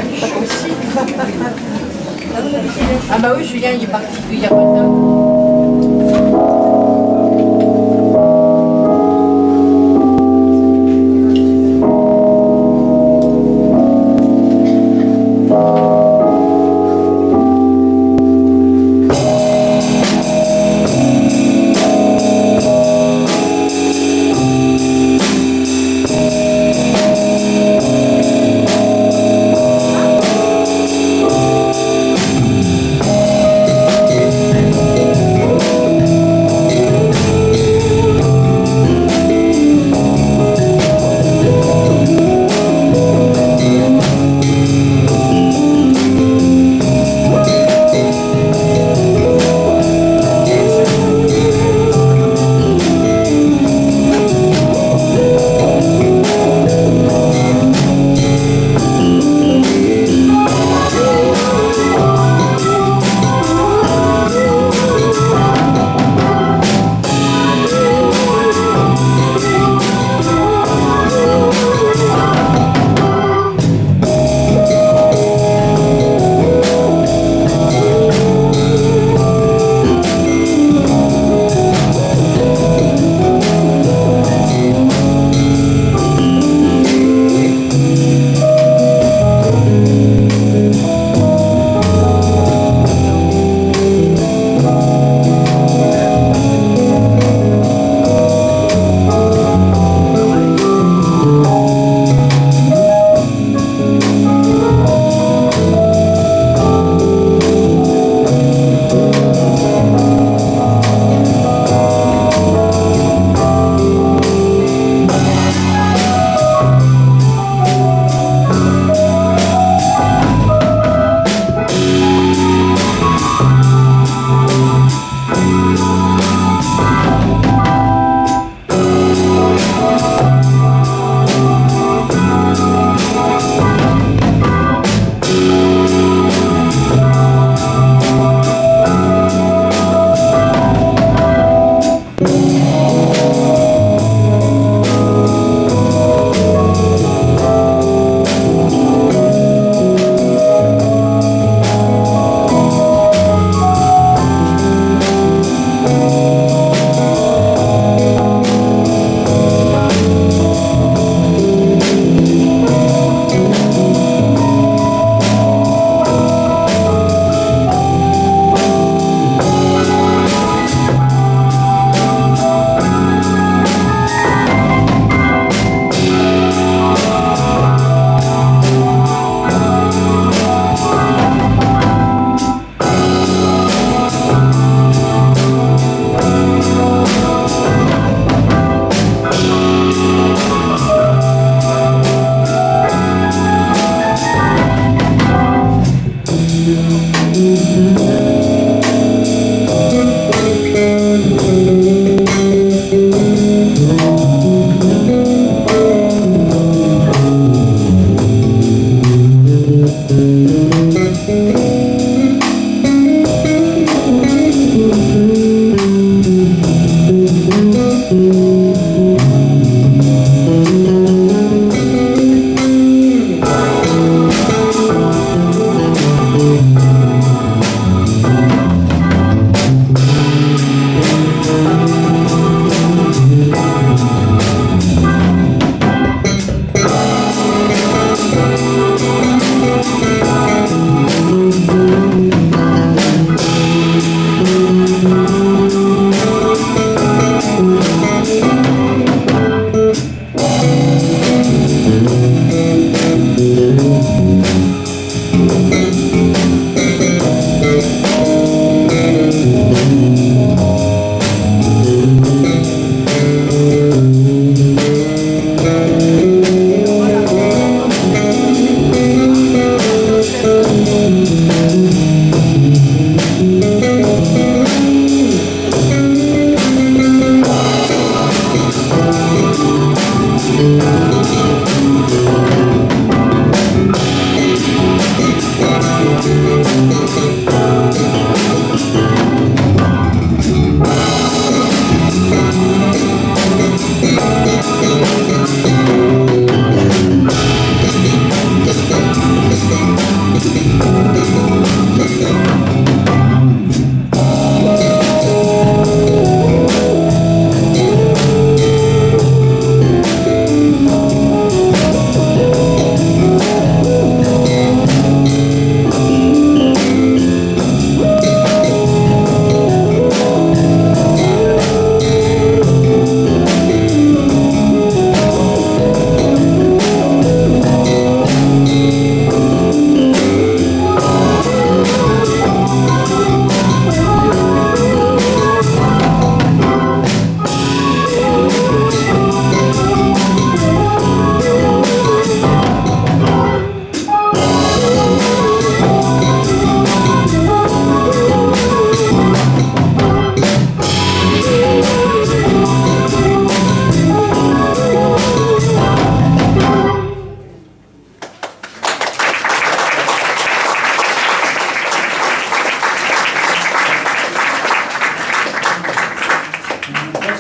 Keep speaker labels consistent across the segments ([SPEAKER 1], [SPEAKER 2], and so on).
[SPEAKER 1] Julien, pas possible. Ah bah oui, Julien, il est parti, il n'y a pas de temps.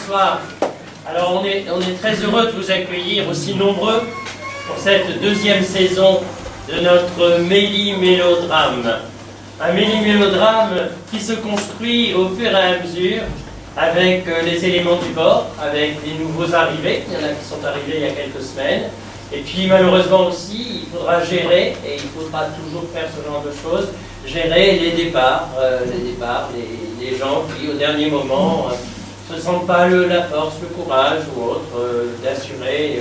[SPEAKER 2] bonsoir. Alors on est très heureux de vous accueillir aussi nombreux pour cette deuxième saison de notre Méli-Mélodrame. Un Méli-Mélodrame qui se construit au fur et à mesure avec les éléments du bord, avec des nouveaux arrivés, il y en a qui sont arrivés il y a quelques semaines. Et puis malheureusement aussi, il faudra gérer, et il faudra toujours faire ce genre de choses, gérer les départs, les gens qui au dernier moment ne se sentent pas la force, le courage ou autre d'assurer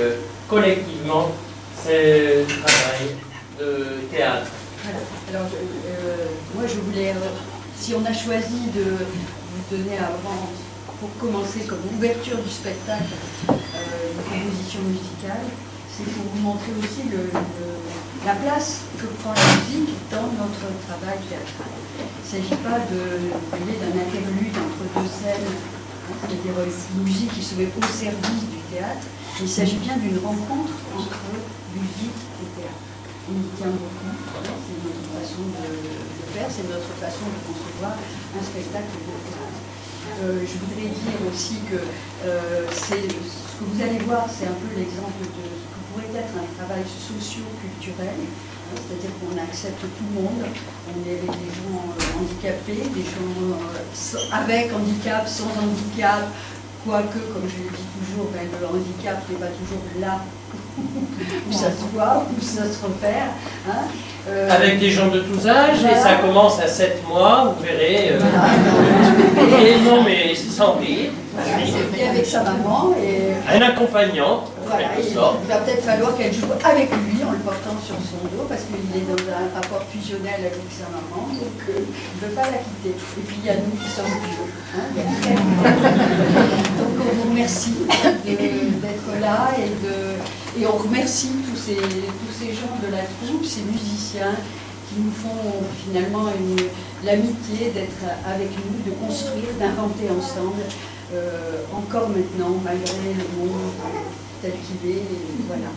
[SPEAKER 2] collectivement ce travail de théâtre.
[SPEAKER 3] Voilà. Alors, moi je voulais, si on a choisi de vous donner avant, pour commencer comme ouverture du spectacle, une composition musicale, c'est pour vous montrer aussi la place que prend la musique dans notre travail théâtral. Il ne s'agit pas d'un interlude entre deux scènes, c'est-à-dire une musique qui se met au service du théâtre. Il s'agit bien d'une rencontre entre musique et théâtre. On y tient beaucoup, c'est notre façon de faire, c'est notre façon de concevoir un spectacle de théâtre. Je voudrais dire aussi que ce que vous allez voir, c'est un peu l'exemple de ce que pourrait être un travail socio-culturel, c'est-à-dire qu'on accepte tout le monde, on est avec des gens handicapés, des gens avec handicap, sans handicap, quoique, comme je le dis toujours, le handicap n'est pas toujours là où ça se voit, où ça se repère.
[SPEAKER 2] Avec des gens de tous âges, voilà. Et ça commence à 7 mois, vous verrez. Et non, mais sans rire.
[SPEAKER 3] Et avec sa maman. Et
[SPEAKER 2] un accompagnant,
[SPEAKER 3] voilà,
[SPEAKER 2] en quelque sorte.
[SPEAKER 3] Il va peut-être falloir qu'elle joue avec lui en le portant sur son dos, parce qu'il est dans un rapport fusionnel avec sa maman, donc il ne veut pas la quitter. Et puis il y a nous qui sommes vieux. Donc on vous remercie d'être là et on remercie tous ces gens de la troupe, ces musiciens qui nous font finalement l'amitié d'être avec nous, de construire, d'inventer ensemble, encore maintenant, malgré le monde tel qu'il est. Et voilà.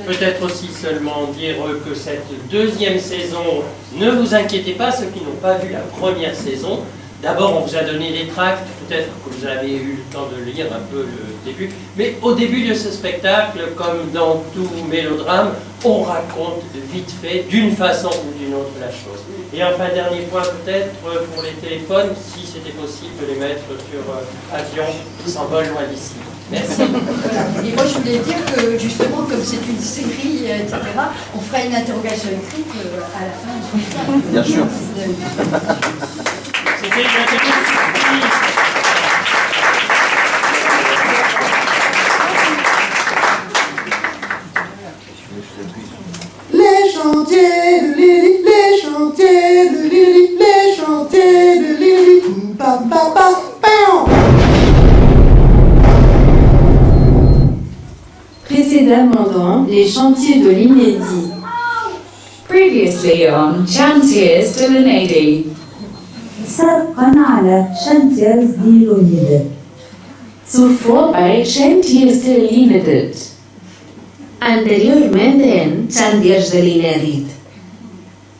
[SPEAKER 2] Peut-être aussi seulement dire que cette deuxième saison, ne vous inquiétez pas, ceux qui n'ont pas vu la première saison, d'abord on vous a donné les tracts, peut-être que vous avez eu le temps de lire un peu le début, mais au début de ce spectacle, comme dans tout mélodrame, on raconte vite fait, d'une façon ou d'une autre, la chose. Et enfin, dernier point peut-être, pour les téléphones, si c'était possible de les mettre sur avion qui s'envole loin d'ici. Merci.
[SPEAKER 3] Voilà. Et moi je voulais dire que justement, comme c'est une série, etc., on fera une interrogation écrite à la fin du spectacle.
[SPEAKER 4] Bien sûr.
[SPEAKER 2] C'était une interview surprise.
[SPEAKER 4] Les chantiers de Lili, les chantiers de Lili, les chantiers de Lili, pa pa pa pa.
[SPEAKER 5] Précédemment dans Les chantiers de l'inédit.
[SPEAKER 6] Previously on Chantiers de l'inédit.
[SPEAKER 7] سابقا على Chantiers de l'inédit.
[SPEAKER 6] Zuvor bei Chantiers de l'inédit. Anteriormente en Chantiers de l'inédit.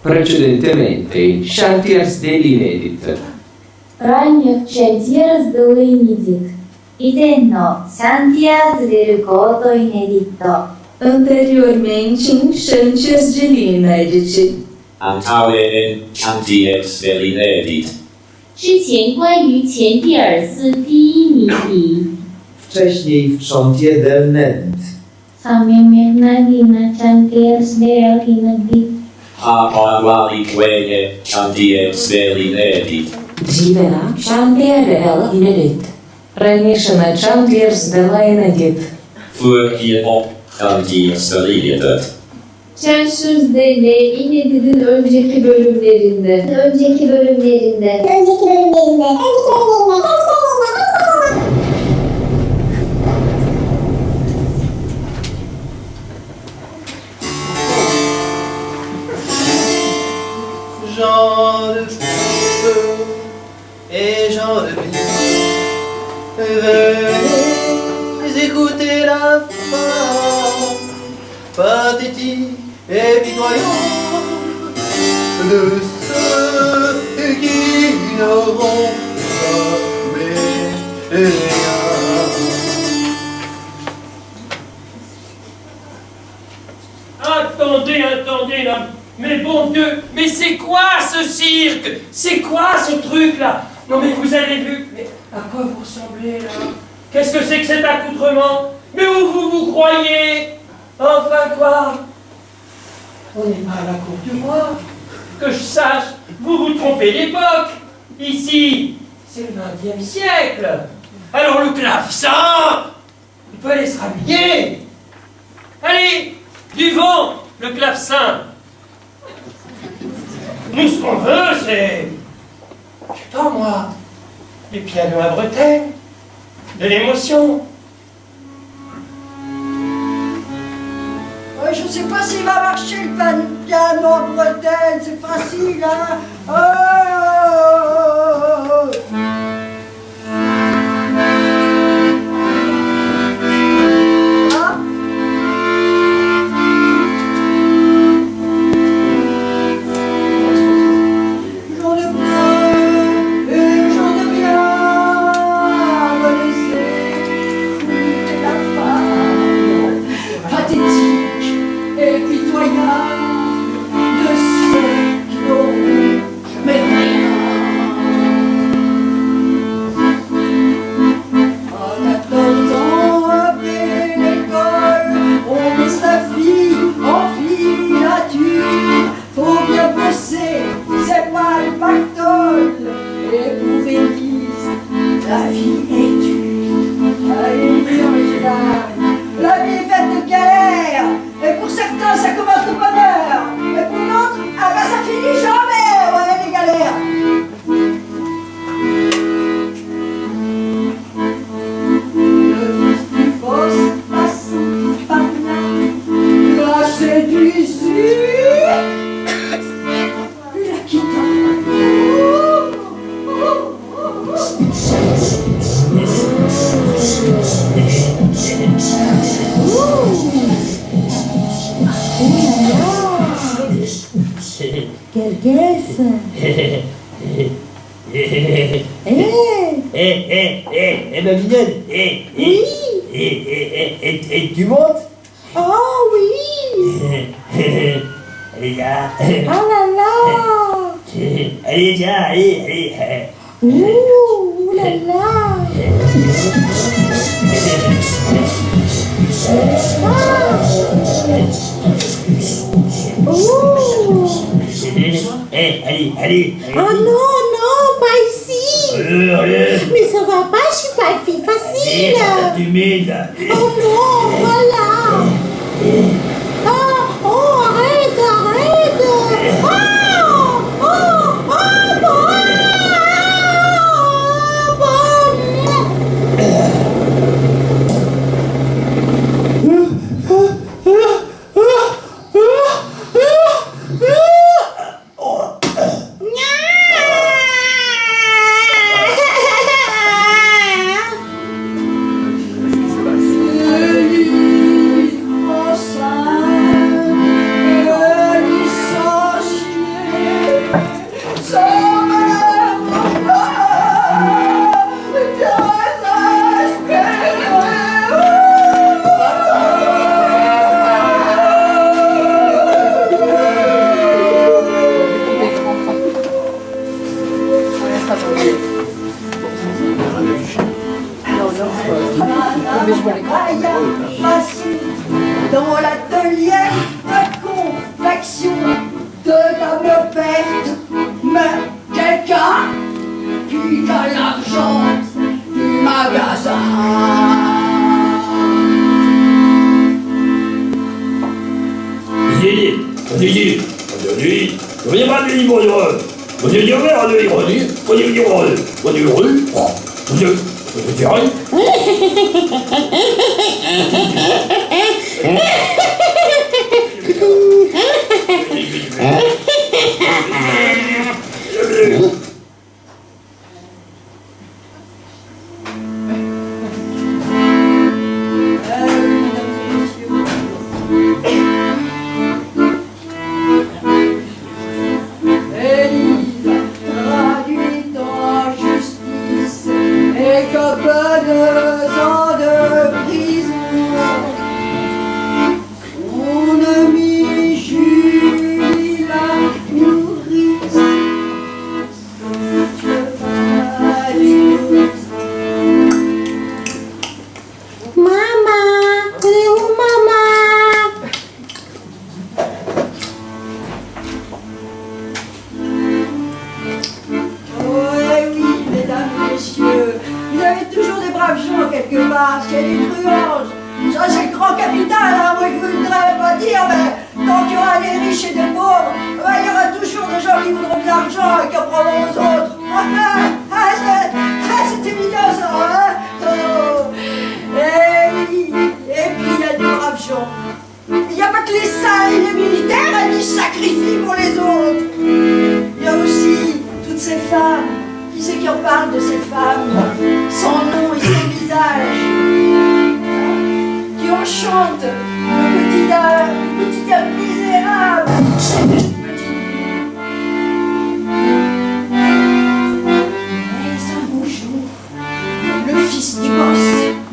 [SPEAKER 8] Precedentemente in Chantiers de l'inédit.
[SPEAKER 7] Ранее Chantiers de l'inédit. 以前のシャンティアーズデルコートイネディット
[SPEAKER 5] Anteriormente em Chantiers de l'inédit.
[SPEAKER 9] Antaue en Chantiers de l'inédit.
[SPEAKER 7] 之前关于前蒂尔斯第一谜题
[SPEAKER 4] Wcześniej w Chantier del Ned.
[SPEAKER 7] Samyamyanadina Chantiers de l'inédit.
[SPEAKER 9] Apagualiquene Chantiers de l'inédit.
[SPEAKER 6] Dříve na Chantier de l'inédit. Раніше на Chantiers de l'inédit.
[SPEAKER 9] Vorher op Chantiers de l'inédit.
[SPEAKER 7] Chantiers de l'inédit'in önceki bölümlerinde.
[SPEAKER 4] Jean de feu et Jean de Brie, venez écouter la fin pathétique et pitoyable de ceux qui n'auront jamais rien.
[SPEAKER 2] bon Dieu, mais c'est quoi ce cirque? C'est quoi ce truc-là? Non mais vous avez vu, mais à quoi vous ressemblez là? Qu'est-ce que c'est que cet accoutrement? Mais où vous croyez? Enfin quoi? On n'est pas à la cour du roi. Que je sache, vous vous trompez d'époque. Ici, c'est le XXe siècle. Alors le clavecin, il peut aller se rhabiller. Allez, du vent, le clavecin. Nous, ce qu'on veut, c'est, je sais pas moi, du piano à bretelles, de l'émotion.
[SPEAKER 3] Je sais pas s'il va marcher le piano en bretelles, c'est facile, hein. J'en ai plein, et j'en ai rien à me laisser foutre la femme pathétique et pitoyable de ceux qui n'auront jamais rien. En 14 ans après l'école, on met sa fille en filature. Faut bien bosser, c'est pas le pactole. Et pour Élise, la vie est dure. Allez, messieurs, dames, la vie est faite de galères. Et pour certains, ça commence de bonheur. Et pour d'autres, ah ben ça finit jamais, ouais, les galères. Le fils du boss passe par là. La séduisit. La quitte.
[SPEAKER 1] Quelle caisse?
[SPEAKER 10] Ma mignonne,
[SPEAKER 1] Oui.
[SPEAKER 10] et tu montes?
[SPEAKER 1] Oh oui.
[SPEAKER 10] Allez, là.
[SPEAKER 1] Oh là là.
[SPEAKER 10] Allez, viens, allez.
[SPEAKER 1] Ouh là là.
[SPEAKER 10] Allez.
[SPEAKER 1] Oh non, pas ici. Mais ça va pas, je suis pas une fille facile. Oh non, voilà. Oh, arrête.
[SPEAKER 3] Dans l'atelier de confection de table perte, mais quelqu'un qui a l'argent du magasin. Que peu de gens de qu'elle est truande. Ça, c'est le grand capital, hein. Moi, je voudrais pas dire, mais tant qu'il y aura des riches et des pauvres, il y aura toujours des gens qui voudront de l'argent et qui en prendront aux autres. C'est évident, ça, hein. Et puis, il y a des braves gens. Il n'y a pas que les saints et les militaires qui se sacrifient pour les autres. Il y a aussi toutes ces femmes. Qui c'est qui en parle de ces femmes sans nom et sans visage, qui en chantent le quotidien misérable. Mais un beau jour, le fils du boss,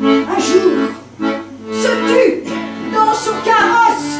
[SPEAKER 3] un jour, se tue dans son carrosse.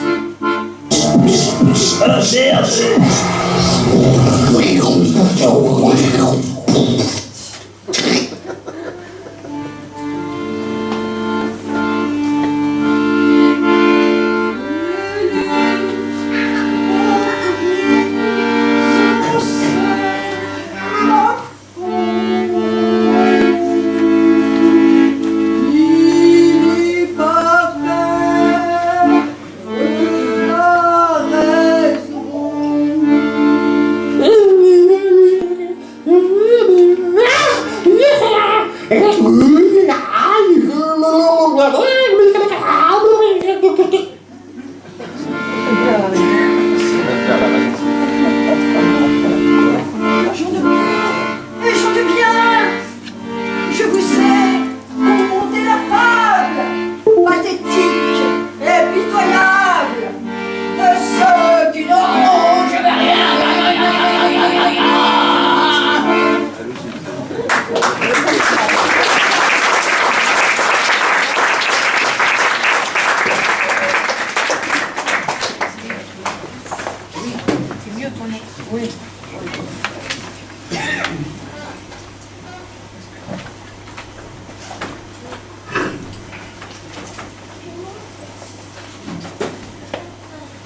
[SPEAKER 10] Oh merde!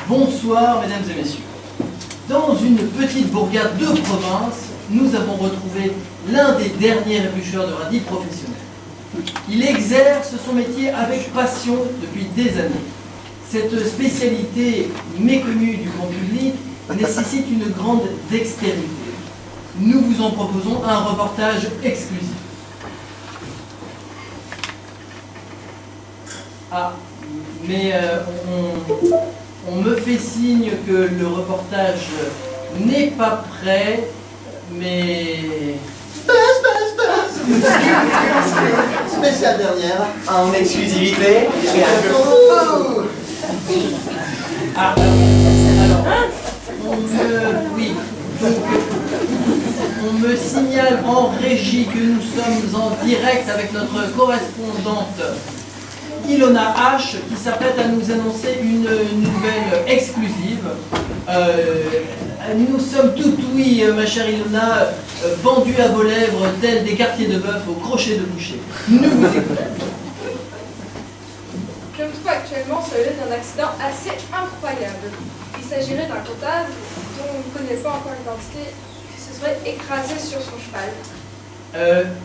[SPEAKER 4] Bonsoir, mesdames et messieurs. Dans une petite bourgade de province, nous avons retrouvé l'un des derniers éplucheurs de radis professionnels. Il exerce son métier avec passion depuis des années. Cette spécialité méconnue du grand public nécessite une grande dextérité. Nous vous en proposons un reportage exclusif. Ah, mais on me fait signe que le reportage n'est pas prêt, mais...
[SPEAKER 11] Spéciale dernière, en exclusivité.
[SPEAKER 4] Ah, alors, oui, donc, on me signale en régie que nous sommes en direct avec notre correspondante Ilona H, qui s'apprête à nous annoncer une nouvelle exclusive. Nous sommes tout oui, ma chère Ilona, pendus à vos lèvres, tels des quartiers de bœuf au crochet de boucher. Nous vous écoutons.
[SPEAKER 12] Je me trouve actuellement sur le lieu d'un accident assez incroyable. Il s'agirait d'un comptable dont on ne connaît pas encore l'identité, qui se serait écrasé sur son cheval.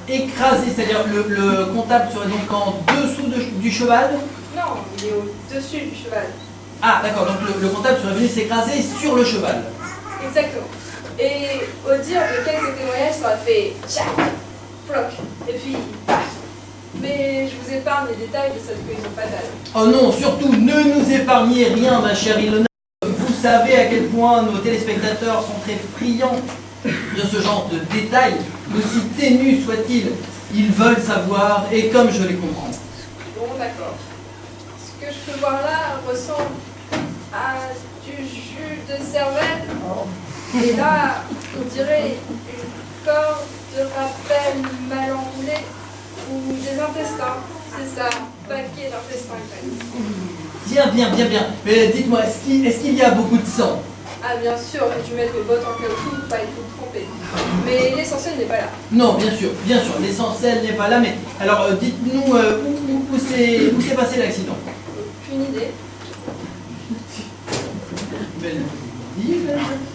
[SPEAKER 4] Écrasé, c'est-à-dire le comptable serait donc en dessous du cheval?
[SPEAKER 12] Non, il est au-dessus du cheval.
[SPEAKER 4] Ah, d'accord, donc le comptable serait venu s'écraser sur le cheval.
[SPEAKER 12] Exactement. Et au dire de quelques témoignages, ça a fait tchac, ploc, et puis paf. Mais je vous épargne les détails de cette collision fatale.
[SPEAKER 4] Oh non, surtout ne nous épargnez rien, ma chère Ilona. Vous savez à quel point nos téléspectateurs sont très friands de ce genre de détails, aussi ténus soient-ils. Ils veulent savoir, et comme je les comprends.
[SPEAKER 12] Bon, d'accord. Ce que je peux voir là ressemble à du jus de cervelle. Et là, on dirait une corde de rappel mal enroulée ou des intestins. C'est ça, paquet d'intestins.
[SPEAKER 4] Bien. Mais dites-moi, est-ce qu'il y a beaucoup de sang?
[SPEAKER 12] Ah bien sûr, j'ai dû mettre mes bottes en caoutchouc pour pas être tout trempé. Mais l'essentiel n'est pas là.
[SPEAKER 4] Non, bien sûr, l'essentiel n'est pas là, mais alors dites-nous où s'est passé l'accident?
[SPEAKER 12] Aucune idée.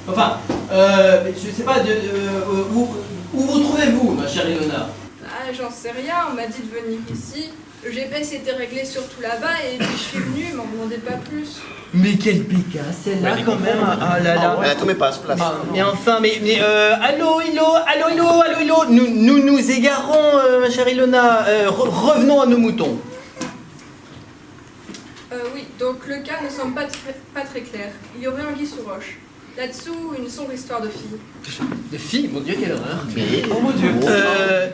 [SPEAKER 4] Enfin, je sais pas, où vous trouvez-vous, ma chère Ilona?
[SPEAKER 12] Ah, j'en sais rien, on m'a dit de venir ici. Le GPS était réglé surtout là-bas et puis je suis venue, m'en demandez pas plus.
[SPEAKER 4] Mais quelle pécasse, celle-là, quand même. Ah là là.
[SPEAKER 11] Ouais, tout met pas à place.
[SPEAKER 4] Mais enfin, allô, Ilo, nous égarons, ma chère Ilona. Revenons à nos moutons.
[SPEAKER 12] Oui, donc le cas ne semble pas très clair. Il y aurait anguille sous roche. Là-dessous, une sombre histoire de fille.
[SPEAKER 4] De fille? Mon Dieu, quelle horreur. Oh mon Dieu.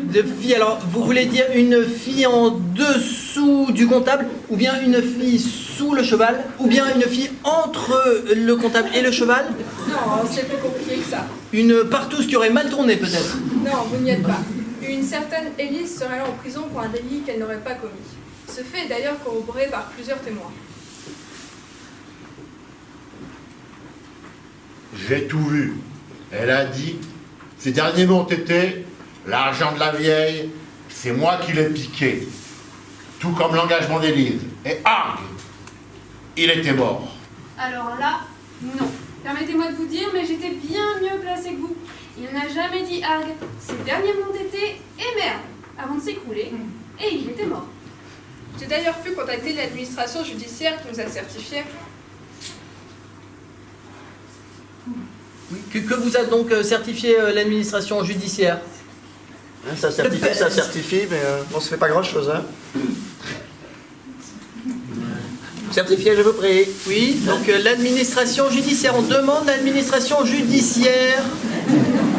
[SPEAKER 4] De fille, alors, vous voulez dire une fille en dessous du comptable, ou bien une fille sous le cheval, ou bien une fille entre le comptable et le cheval?
[SPEAKER 12] Non, c'est plus compliqué que ça.
[SPEAKER 4] Une partouze qui aurait mal tourné, peut-être?
[SPEAKER 12] Non, vous n'y êtes pas. Une certaine Élise serait là en prison pour un délit qu'elle n'aurait pas commis. Ce fait est d'ailleurs corroboré par plusieurs témoins.
[SPEAKER 13] J'ai tout vu. Elle a dit, ses derniers mots étaient, l'argent de la vieille, c'est moi qui l'ai piqué. Tout comme l'engagement d'Élise. Et argue, il était mort.
[SPEAKER 14] Alors là, non. Permettez-moi de vous dire, mais j'étais bien mieux placée que vous. Il n'a jamais dit argue. Ses derniers mots étaient et merde, avant de s'écrouler. Et il était mort.
[SPEAKER 12] J'ai d'ailleurs pu contacter l'administration judiciaire qui nous a certifié.
[SPEAKER 4] Oui, que vous a donc certifié l'administration judiciaire?
[SPEAKER 11] Ça certifie, mais on se fait pas grand-chose, hein. Certifié, je vous prie.
[SPEAKER 4] Oui, donc l'administration judiciaire, on demande l'administration judiciaire.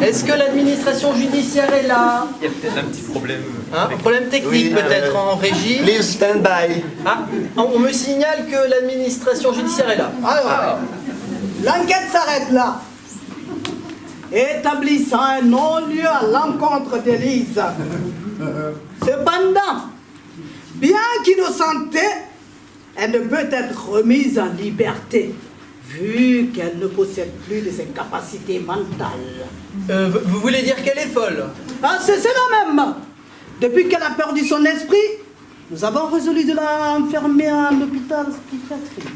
[SPEAKER 4] Est-ce que l'administration judiciaire est là?
[SPEAKER 11] Il y a peut-être un petit problème.
[SPEAKER 4] Un problème technique peut-être en régie.
[SPEAKER 11] Please stand by.
[SPEAKER 4] Ah, on me signale que l'administration judiciaire est là.
[SPEAKER 15] Alors, l'enquête s'arrête là. Établissant un non-lieu à l'encontre d'Élise. Cependant, bien qu'innocentée, elle ne peut être remise en liberté, vu qu'elle ne possède plus de ses capacités mentales.
[SPEAKER 4] Vous voulez dire qu'elle est folle?
[SPEAKER 15] Ah, c'est la même. Depuis qu'elle a perdu son esprit, nous avons résolu de la enfermer en hôpital psychiatrique.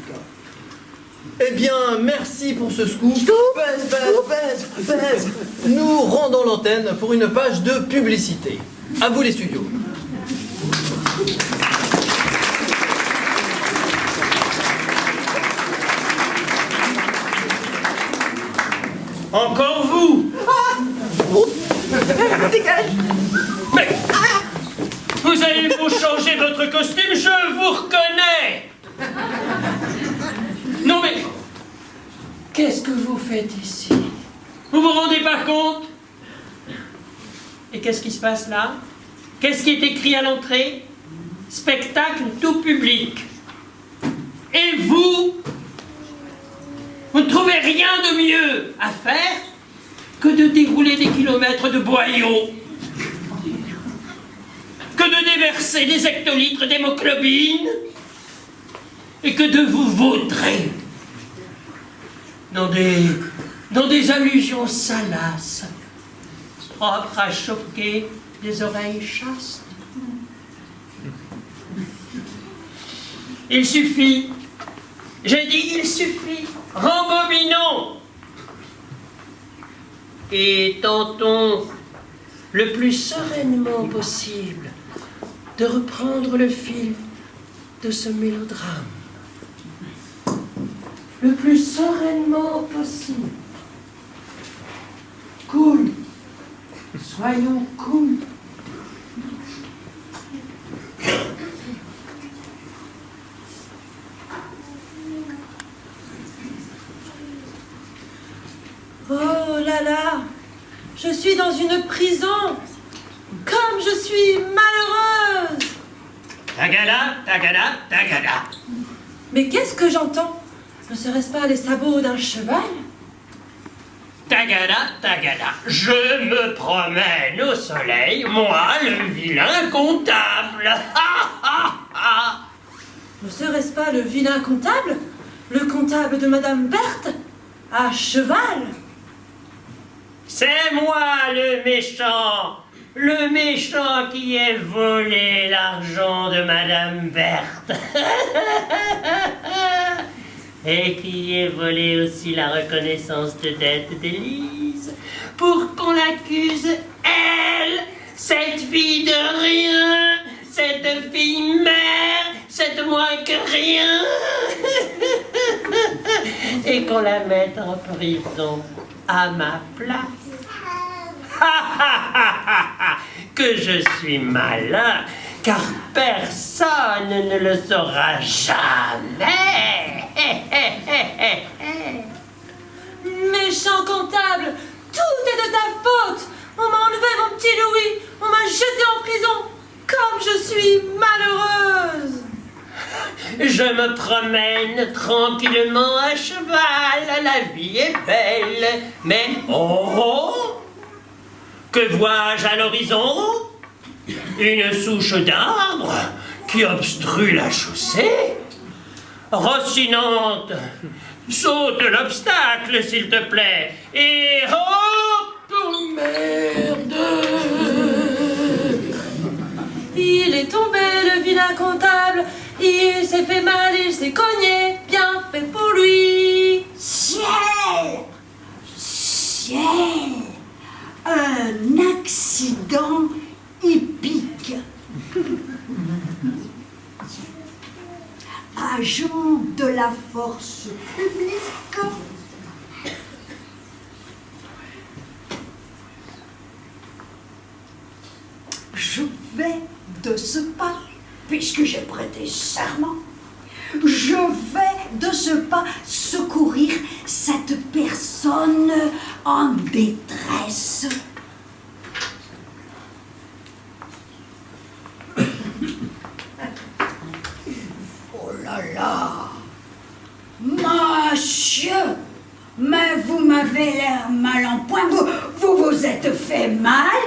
[SPEAKER 4] Eh bien, merci pour ce scoop. Baisse. Nous rendons l'antenne pour une page de publicité. À vous les studios.
[SPEAKER 2] Encore vous? Mais vous allez vous changer votre costume, je vous reconnais. Non mais, qu'est-ce que vous faites ici? Vous vous rendez pas compte? Et qu'est-ce qui se passe là? Qu'est-ce qui est écrit à l'entrée? Spectacle tout public. Et vous ne trouvez rien de mieux à faire que de dérouler des kilomètres de boyaux, que de déverser des hectolitres d'hémoglobine, et que de vous vautrer dans des allusions salaces, propres à choquer des oreilles chastes. Il suffit, j'ai dit il suffit, rembobinons et tentons le plus sereinement possible de reprendre le fil de ce mélodrame. Le plus sereinement possible. Cool. Soyons cool.
[SPEAKER 16] Oh là là, je suis dans une prison. Comme je suis malheureuse.
[SPEAKER 2] Tagada, tagada, tagada.
[SPEAKER 16] Mais qu'est-ce que j'entends? Ne serait-ce pas les sabots d'un cheval?
[SPEAKER 2] Tagada, tagada. Je me promène au soleil, moi, le vilain comptable.
[SPEAKER 16] Ne serait-ce pas le vilain comptable? Le comptable de Madame Berthe? À cheval?
[SPEAKER 2] C'est moi le méchant qui ai volé l'argent de Madame Berthe. Et qui ai volé aussi la reconnaissance de dette d'Élise, pour qu'on l'accuse, elle, cette fille de rien, cette fille mère, c'est moins que rien. Et qu'on la mette en prison à ma place. Que je suis malin, car personne ne le saura jamais.
[SPEAKER 16] Méchant comptable, tout est de ta faute. On m'a enlevé mon petit Louis, on m'a jeté en prison. Comme je suis malheureuse.
[SPEAKER 2] Je me promène tranquillement à cheval, la vie est belle, mais oh, que vois-je à l'horizon? Une souche d'arbre qui obstrue la chaussée. Rossinante, saute l'obstacle s'il te plaît, et hop, merde!
[SPEAKER 16] Il est tombé, le vilain comptable. Il s'est fait mal, il s'est cogné. Bien fait pour lui.
[SPEAKER 1] Ciel! Ciel! Un accident hippique. Agent de la force publique. Je vais de ce pas, puisque j'ai prêté serment, je vais de ce pas secourir cette personne en détresse. Oh là là, monsieur, mais vous m'avez l'air mal en point, vous vous êtes fait mal?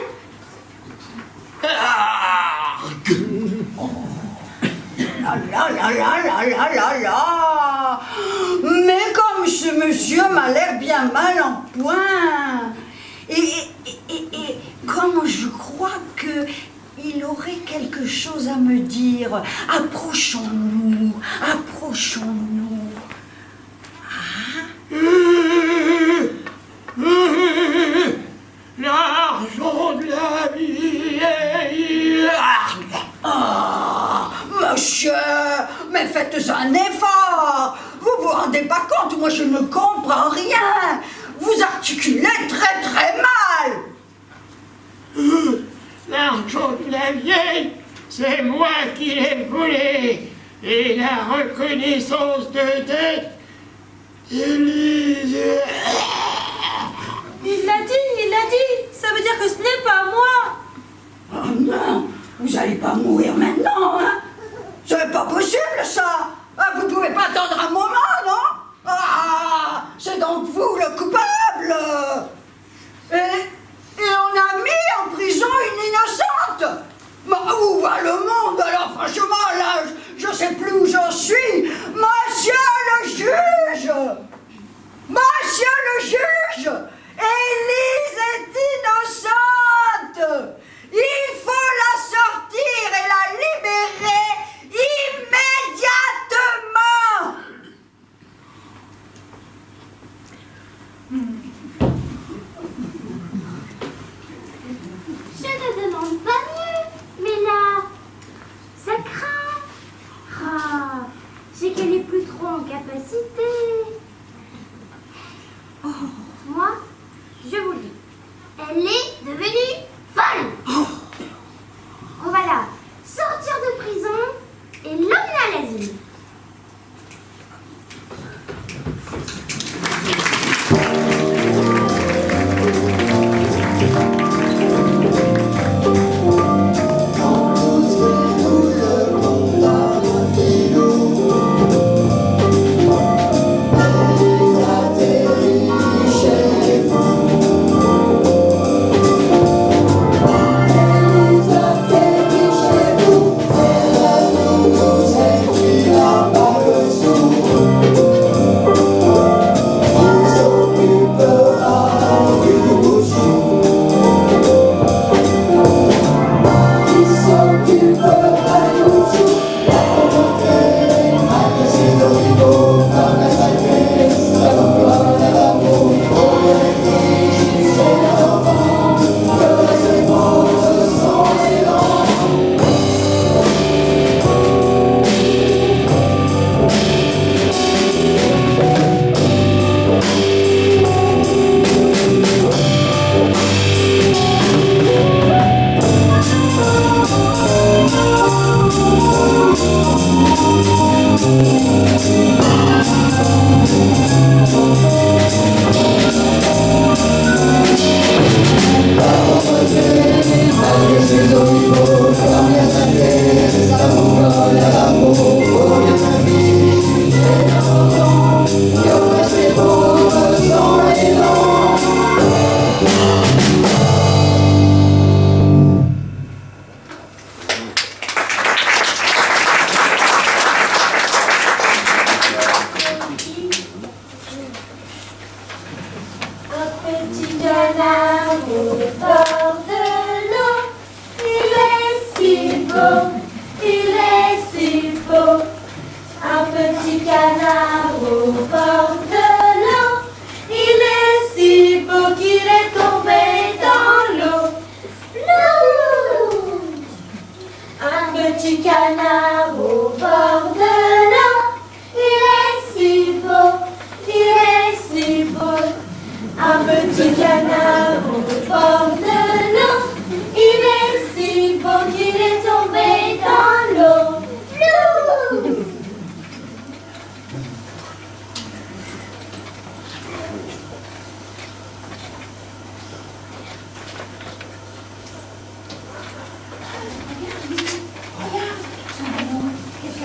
[SPEAKER 1] Oh. La la la la la la la la. Mais comme ce monsieur m'a l'air bien mal en point, et comme je crois que il aurait quelque chose à me dire, approchons-nous, approchons-nous.
[SPEAKER 10] L'argent de la vie.
[SPEAKER 1] Oh, monsieur, mais faites un effort. Vous vous rendez pas compte, moi je ne comprends rien. Vous articulez très très mal.
[SPEAKER 10] L'argent de la vieille, c'est moi qui l'ai volé. Et la reconnaissance de dette,
[SPEAKER 16] Il l'a dit, ça veut dire que ce n'est pas moi.
[SPEAKER 1] Oh non, vous allez pas mourir maintenant, hein? C'est pas possible ça. Ah, vous pouvez pas attendre un moment, non? Ah, c'est donc vous le coupable. Et on a mis en prison une innocente. Mais où va le monde alors? Franchement, là, je sais plus où j'en suis. Monsieur le juge! Monsieur le juge! Élise est innocente! Il faut la sortir et la libérer immédiatement!
[SPEAKER 7] Je ne demande pas mieux, mais là, ça craint. Ah, c'est qu'elle est plus trop en capacité. Oh, moi, je vous le dis, elle est devenue folle. On va la sortir de prison et l'emmener à l'asile.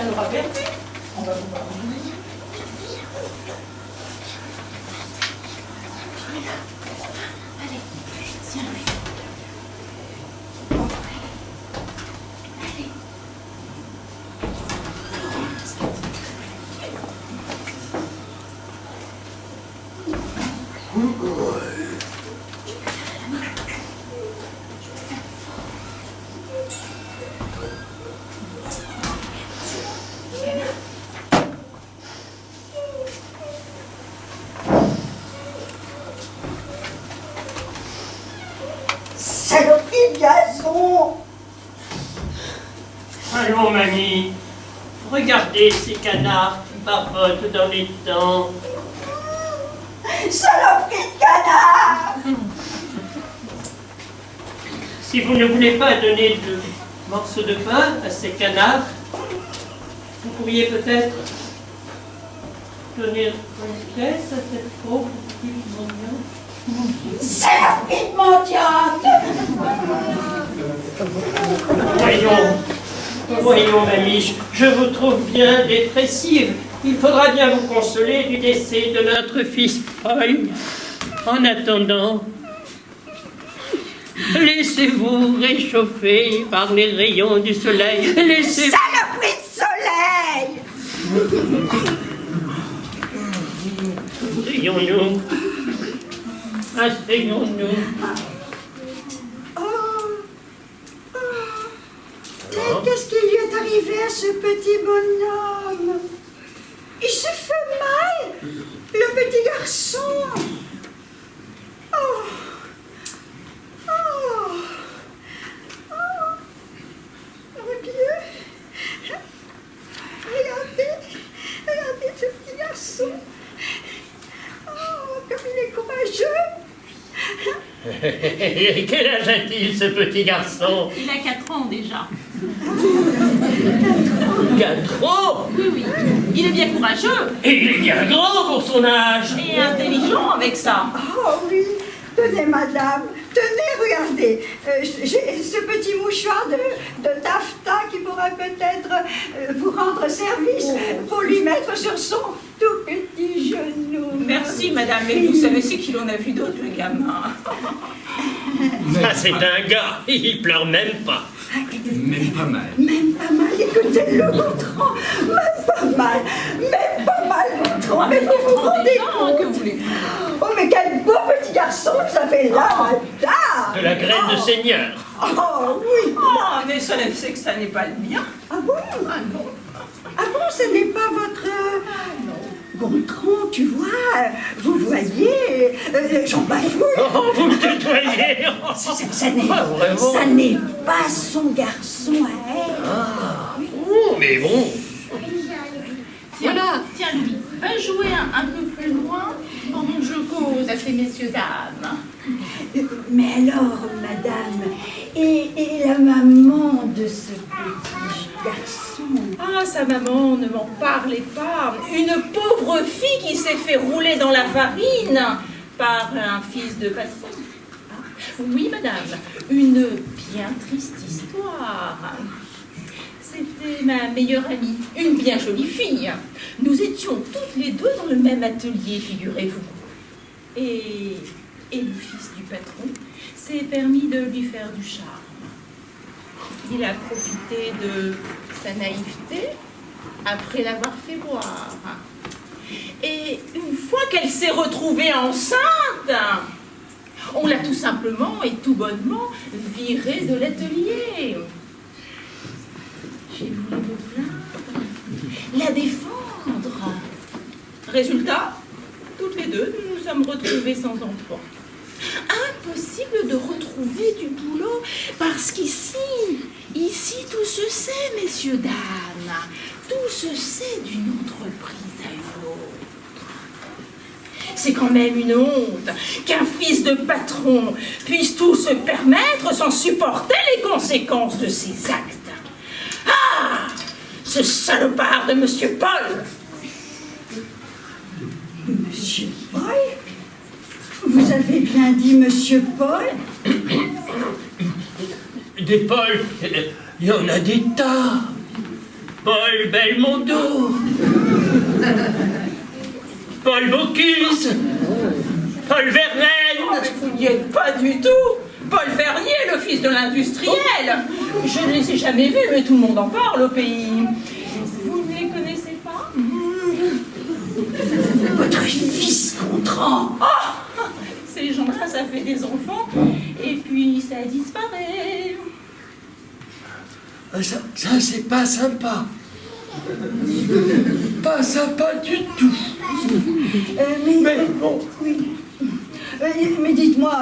[SPEAKER 16] ça l'aura perdu. On va pouvoir oublier. Allez, tiens-lui. Allez.
[SPEAKER 1] Saloperie de gazon!
[SPEAKER 2] Allons, mamie. Regardez ces canards qui barbotent dans les dents.
[SPEAKER 1] Saloperie de canard!
[SPEAKER 2] Si vous ne voulez pas donner de morceaux de pain à ces canards, vous pourriez peut-être donner une pièce à cette pauvre petite mendiante.
[SPEAKER 1] Saloperie de mendiante!
[SPEAKER 2] Voyons, mamie, je vous trouve bien dépressive. Il faudra bien vous consoler du décès de notre fils Paul. En attendant, laissez-vous réchauffer par les rayons du soleil. Laissez-vous...
[SPEAKER 1] Saloperie de soleil!
[SPEAKER 2] Asseyons-nous. Asseyons-nous.
[SPEAKER 1] Mais qu'est-ce qui lui est arrivé à ce petit bonhomme? Il se fait mal, le petit garçon. Oh. Oh. Oh. Mon Dieu. Regardez ce petit garçon. Oh, comme il est courageux.
[SPEAKER 2] Quel âge a-t-il, ce petit garçon?
[SPEAKER 16] Il a 4 ans déjà.
[SPEAKER 2] 4 ans?
[SPEAKER 16] Oui, oui. Il est bien courageux.
[SPEAKER 2] Et il est bien grand pour son âge.
[SPEAKER 16] Et intelligent avec ça.
[SPEAKER 1] Oh oui, tenez madame, tenez, regardez. J'ai ce petit mouchoir de taffetas qui pourrait peut-être vous rendre service pour lui mettre sur son tout petit genou.
[SPEAKER 16] Merci madame, mais vous savez c'est qu'il en a vu d'autres, le gamin.
[SPEAKER 2] Ça, c'est un gars, il pleure même pas.
[SPEAKER 11] Même pas mal.
[SPEAKER 1] Même pas mal, écoutez-le, Gontran. Même pas mal, Gontran. Mais vous vous rendez compte
[SPEAKER 16] que voulez-vous?
[SPEAKER 1] Oh, mais quel beau petit garçon vous avez là, madame.
[SPEAKER 2] De la graine de seigneur.
[SPEAKER 1] Oh, oui.
[SPEAKER 16] Oh, mais ça, c'est que ça n'est pas le mien.
[SPEAKER 1] Ah bon?
[SPEAKER 16] Ah non.
[SPEAKER 1] Ah bon, ce n'est pas votre... Gontran, tu vois, vous voyez, j'en bafouille.
[SPEAKER 2] Oh, vous me tutoyez.
[SPEAKER 1] Ça n'est pas son garçon à elle.
[SPEAKER 2] Ah. Oh, mais bon.
[SPEAKER 16] Voilà. Tiens, Louis, va jouer un peu plus loin pendant que je cause à ces messieurs dames.
[SPEAKER 1] Mais alors, madame, et la maman de ce petit garçon?
[SPEAKER 16] Ah, sa maman, ne m'en parlez pas. Une pauvre fille qui s'est fait rouler dans la farine par un fils de patron. Oui, madame, une bien triste histoire. C'était ma meilleure amie, une bien jolie fille. Nous étions toutes les deux dans le même atelier, figurez-vous. Et le fils du patron s'est permis de lui faire du charme. Il a profité de sa naïveté après l'avoir fait boire. Et une fois qu'elle s'est retrouvée enceinte, on l'a tout simplement et tout bonnement virée de l'atelier. J'ai voulu me plaindre, la défendre. Résultat, toutes les deux, nous nous sommes retrouvées sans emploi. Impossible de retrouver du boulot parce qu'ici, tout se sait, messieurs, dames. Tout se sait d'une entreprise à une autre. C'est quand même une honte qu'un fils de patron puisse tout se permettre sans supporter les conséquences de ses actes. Ah! Ce salopard de Monsieur Paul!
[SPEAKER 1] Monsieur Paul? Vous avez bien dit Monsieur Paul?
[SPEAKER 2] Des Paul, il y en a des tas.
[SPEAKER 10] Paul Belmondo, Paul Bocuse, Paul Verlaine.
[SPEAKER 16] Vous n'y êtes pas du tout. Paul Vernier, le fils de l'industriel. Je ne les ai jamais vus, mais tout le monde en parle au pays. Vous ne les connaissez pas?
[SPEAKER 15] Votre fils Gontran.
[SPEAKER 16] Oh, ces gens-là, ça fait des enfants, et puis ça disparaît.
[SPEAKER 10] Ça c'est pas sympa. Pas sympa du tout.
[SPEAKER 1] Mais bon. Oui. Mais dites-moi,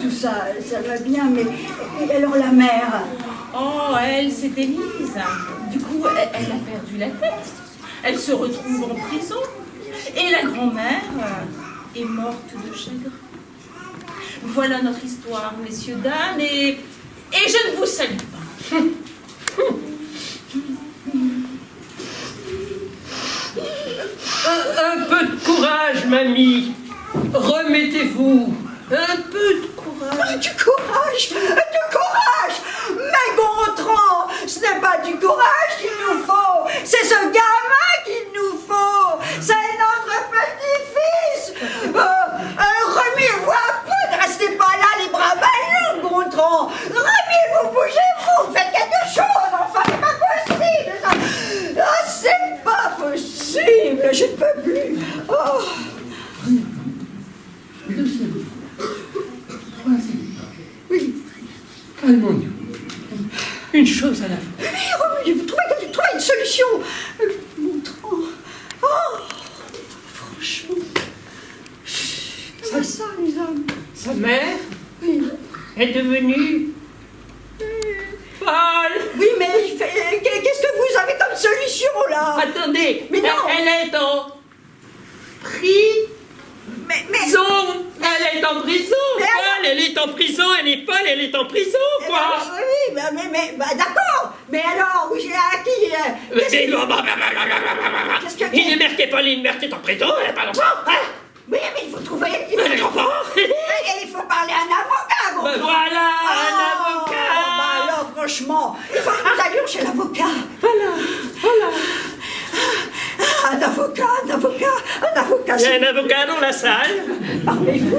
[SPEAKER 1] tout ça, ça va bien, mais et alors la mère?
[SPEAKER 16] Oh, elle, c'est Élise. Du coup, elle a perdu la tête. Elle se retrouve en prison. Et la grand-mère est morte de chagrin. Voilà notre histoire, messieurs, dames, et je ne vous salue pas.
[SPEAKER 10] Un peu de courage, mamie. Remettez-vous. Un peu de courage.
[SPEAKER 1] Du courage. Mais Gontran, ce n'est pas du courage qu'il nous faut. C'est ce gamin qu'il nous faut. C'est notre petit-fils. Remuez-vous un peu. Ne restez pas là les bras ballants, Gontran. Remuez-vous, bougez-vous. Faites quelque chose. Enfin, c'est pas possible. Ça. Ah, c'est pas possible. Je ne peux plus. Oh. Oui.
[SPEAKER 10] Calmons-nous. Une chose à la fois.
[SPEAKER 1] Oui, vous trouvez une solution. Gontran. Oh, franchement. C'est ça, les hommes.
[SPEAKER 10] Sa mère
[SPEAKER 1] Oui.
[SPEAKER 10] est devenue folle.
[SPEAKER 1] Oui, mais qu'est-ce que vous avez comme solution, là?
[SPEAKER 10] Attendez,
[SPEAKER 1] mais non.
[SPEAKER 10] Elle est en prison. Elle est en prison. Folle, elle est en prison. Elle est folle, elle est en prison, quoi.
[SPEAKER 1] Oui, mais d'accord. Mais alors, à qui? Qu'est-ce que
[SPEAKER 10] une mère qui est folle et une mère qui est en prison, elle n'est pas d'enfant.
[SPEAKER 1] Oui, mais il faut trouver.
[SPEAKER 10] Mais je comprends.
[SPEAKER 1] Et il faut parler à un avocat, Gontran.
[SPEAKER 10] Voilà, un avocat.
[SPEAKER 1] Alors, franchement, il faut que nous allions chez l'avocat.
[SPEAKER 10] Voilà.
[SPEAKER 1] Un avocat.
[SPEAKER 10] Il y a un avocat dans la salle.
[SPEAKER 1] Mais vous,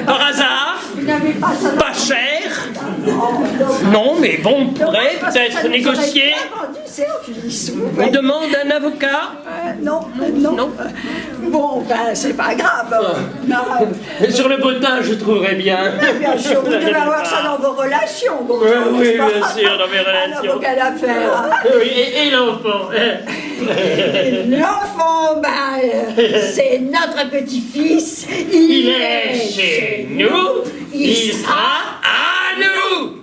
[SPEAKER 10] par hasard.
[SPEAKER 1] Vous n'avez pas ça.
[SPEAKER 10] Pas cher. Non, mais bon, on pourrait peut-être négocier. On demande un avocat.
[SPEAKER 1] Non. Bon, ben, c'est pas grave.
[SPEAKER 10] Sur le bottin, je trouverais bien.
[SPEAKER 1] Bien sûr, vous devez avoir ça dans vos relations.
[SPEAKER 10] Oui, bien sûr, dans mes relations.
[SPEAKER 1] Un avocat d'affaires.
[SPEAKER 10] Oui, et l'enfant.
[SPEAKER 1] L'enfant, c'est notre petit-fils.
[SPEAKER 10] Il est chez nous. Il sera à nous.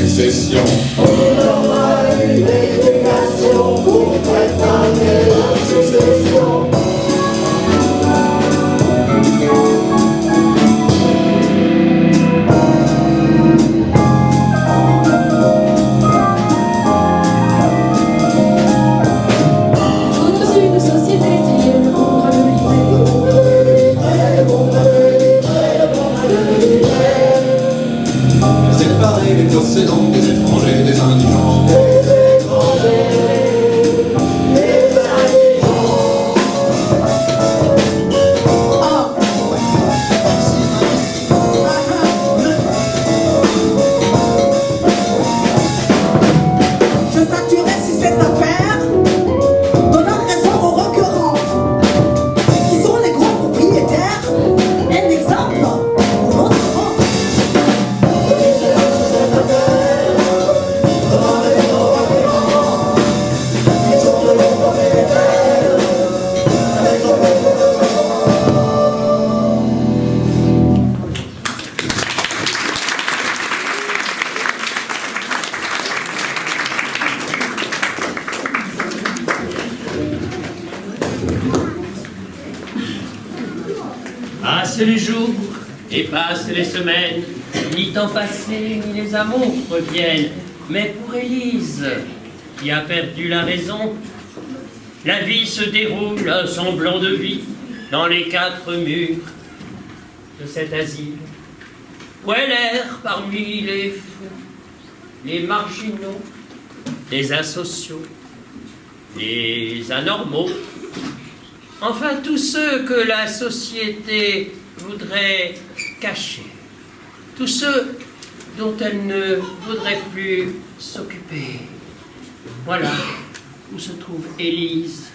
[SPEAKER 17] succession. Il aura une éducation pour préparer la succession. Les océans, des étrangers, des indigents. Des étrangers, des indigents.
[SPEAKER 15] Je statuerai sur cette affaire, donnant raison aux requérants, qui sont les grands propriétaires, un exemple pour notre enfant.
[SPEAKER 2] Passent les jours et passent les semaines, ni temps passé ni les amours reviennent. Mais pour Élise, qui a perdu la raison, la vie se déroule, un semblant de vie, dans les quatre murs de cet asile, où elle erre parmi les fous, les marginaux, les asociaux, les anormaux, enfin tous ceux que la société voudrait cacher, tous ceux dont elle ne voudrait plus s'occuper. Voilà où se trouve Élise,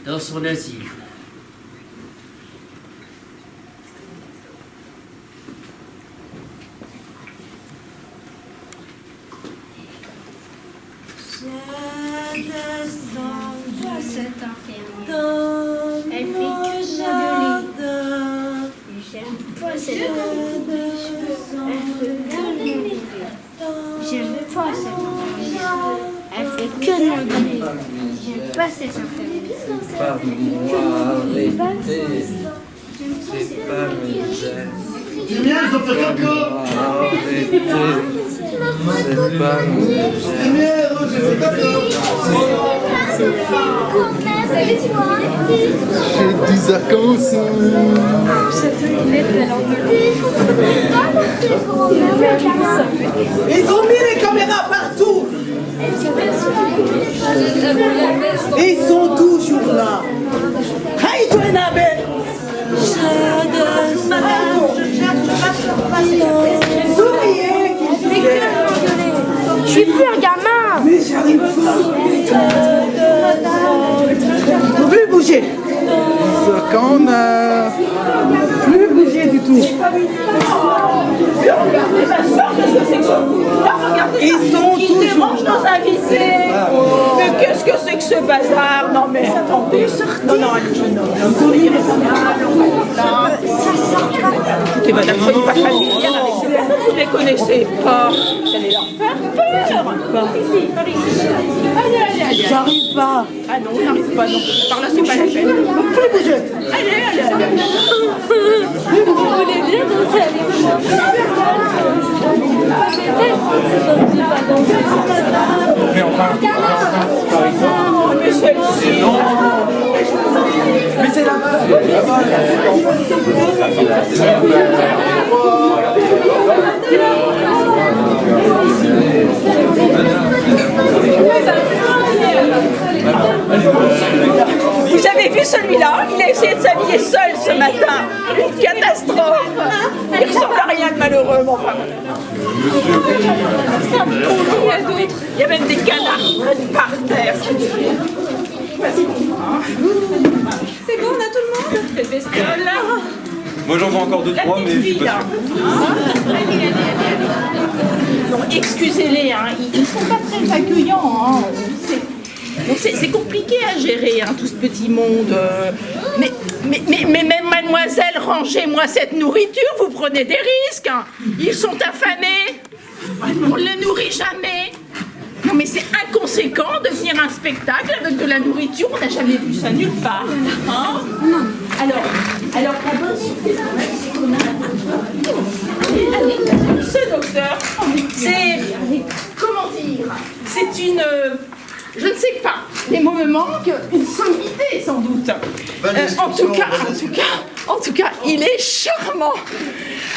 [SPEAKER 2] dans son asile.
[SPEAKER 7] Je descends à cette infirmière. Elle fait que de m'engueuler. J'aime pas cette infirmière. Elle fait que de m'engueuler. J'aime pas cette infirmière. Elle fait que de m'engueuler. J'aime pas cette infirmière.
[SPEAKER 11] Pardon-moi, arrêtez. C'est pas mes gestes.
[SPEAKER 10] C'est bien, ils ont fait caca.
[SPEAKER 11] Arrêtez. C'est pas mes gestes.
[SPEAKER 10] C'est bien, j'ai fait caca.
[SPEAKER 11] J'ai 10 vacances.
[SPEAKER 15] Ils ont mis les caméras partout. Et ils sont toujours là. Hey, toi, Nabé.
[SPEAKER 7] Je suis plus un gamin.
[SPEAKER 15] Mais j'arrive pas. Ne plus bouger.
[SPEAKER 11] Qu'on a...
[SPEAKER 15] Plus bouger du tout. Ils sont toujours.
[SPEAKER 16] Ils dérangent nos invités. Mais qu'est-ce que c'est que ce bazar? Non mais attendez. Non, non, allez, jeune homme. Vous souriez écoutez, madame, soyez pas familière avec ces personnes, vous ne les connaissez pas. Vous allez leur faire peur. Allez.
[SPEAKER 15] J'arrive pas.
[SPEAKER 16] Ah non, on n'arrive pas, non. Par là, c'est pas la peine.
[SPEAKER 15] Plus bouger.
[SPEAKER 16] Allez.
[SPEAKER 7] Vous voulez bien danser avec moi?
[SPEAKER 11] Mais enfin,
[SPEAKER 16] mais celle-ci.
[SPEAKER 11] mais c'est là-bas.
[SPEAKER 16] Vous avez vu celui-là? Il a essayé de s'habiller seul ce matin. Une catastrophe. Il ressemble à rien de malheureux, mon enfin. Il y a même des canards par terre. C'est bon, on a tout le monde? Cette bestiole là.
[SPEAKER 11] Moi j'en vois encore 2-3, mais je suis pas sûr.
[SPEAKER 16] Non, excusez-les, hein, ils sont pas très accueillants. Hein, donc c'est compliqué à gérer, hein, tout ce petit monde. Mais même mademoiselle, rangez-moi cette nourriture, vous prenez des risques. Hein. Ils sont affamés. On ne le nourrit jamais. Non mais c'est inconséquent de venir à un spectacle avec de la nourriture, on n'a jamais vu ça nulle part. Hein? Non. Alors la bonne surprise, c'est qu'on a ce docteur, c'est, comment dire, c'est une, je ne sais pas, les mots me manquent, une sommité sans doute. En tout cas, il est charmant.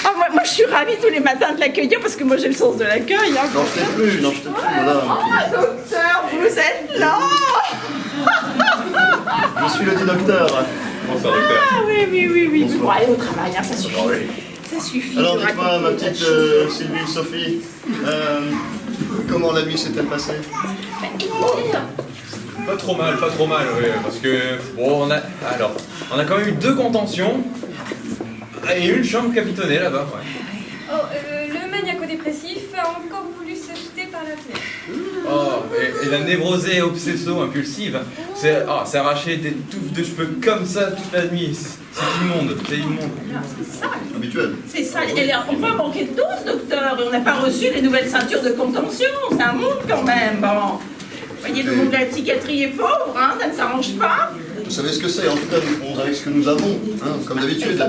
[SPEAKER 16] Ah, moi, je suis ravie tous les matins de l'accueillir parce que moi j'ai le sens de l'accueil. Hein.
[SPEAKER 11] Non, je t'ai plus, madame.
[SPEAKER 16] Oh, docteur, vous êtes là.
[SPEAKER 11] Je suis le dit docteur. Bonsoir, docteur.
[SPEAKER 16] Ah oui. Bon, allez au travail, hein, ça suffit. Oh, oui. Ça suffit.
[SPEAKER 11] Alors, dites-moi, ma petite Sylvie, Sophie, comment la nuit s'est-elle passée?
[SPEAKER 18] Pas trop mal, oui, parce que, bon, on a quand même eu 2 contentions et une chambre capitonnée là-bas, ouais.
[SPEAKER 12] Oh, le maniaco-dépressif a encore voulu se jeter par la fenêtre.
[SPEAKER 18] Oh, et la névrosée obsesso-impulsive, c'est arracher des touffes de cheveux comme ça toute la nuit, c'est immonde.
[SPEAKER 16] C'est sale.
[SPEAKER 11] Habituel.
[SPEAKER 16] C'est sale. Et là, on va manquer de doses, docteur, et on n'a pas reçu les nouvelles ceintures de contention, c'est un monde quand même, bon. Vous voyez, le monde de la psychiatrie est pauvre, hein, ça ne s'arrange pas.
[SPEAKER 11] Vous savez ce que c'est, en tout cas, nous faisons avec ce que nous avons, hein, comme d'habitude.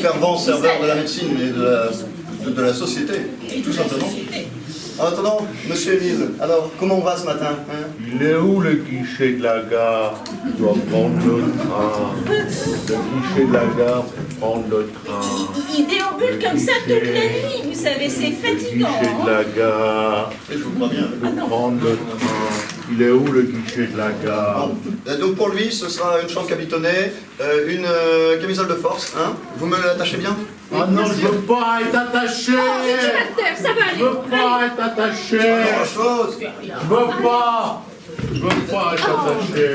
[SPEAKER 11] Fervent serveur de la médecine et de la société, tout simplement. En attendant, monsieur Émile, alors, comment on va ce matin, hein?
[SPEAKER 13] Il est où le guichet de la gare? Je dois prendre le train. Le guichet de la gare pour prendre le train.
[SPEAKER 16] Il déambule comme ça toute la nuit, vous savez, c'est fatigant.
[SPEAKER 13] Le guichet de la gare.
[SPEAKER 11] Et je vous crois bien.
[SPEAKER 13] Pour prendre le train. Il est où le guichet de la gare?
[SPEAKER 11] Donc pour lui, ce sera une chambre capitonnée, une camisole de force, hein? Vous me l'attachez bien?
[SPEAKER 13] Ah non, je veux pas être attaché!
[SPEAKER 14] Ça va aller.
[SPEAKER 13] Je veux pas être attaché! Je veux pas! Je veux pas être attaché!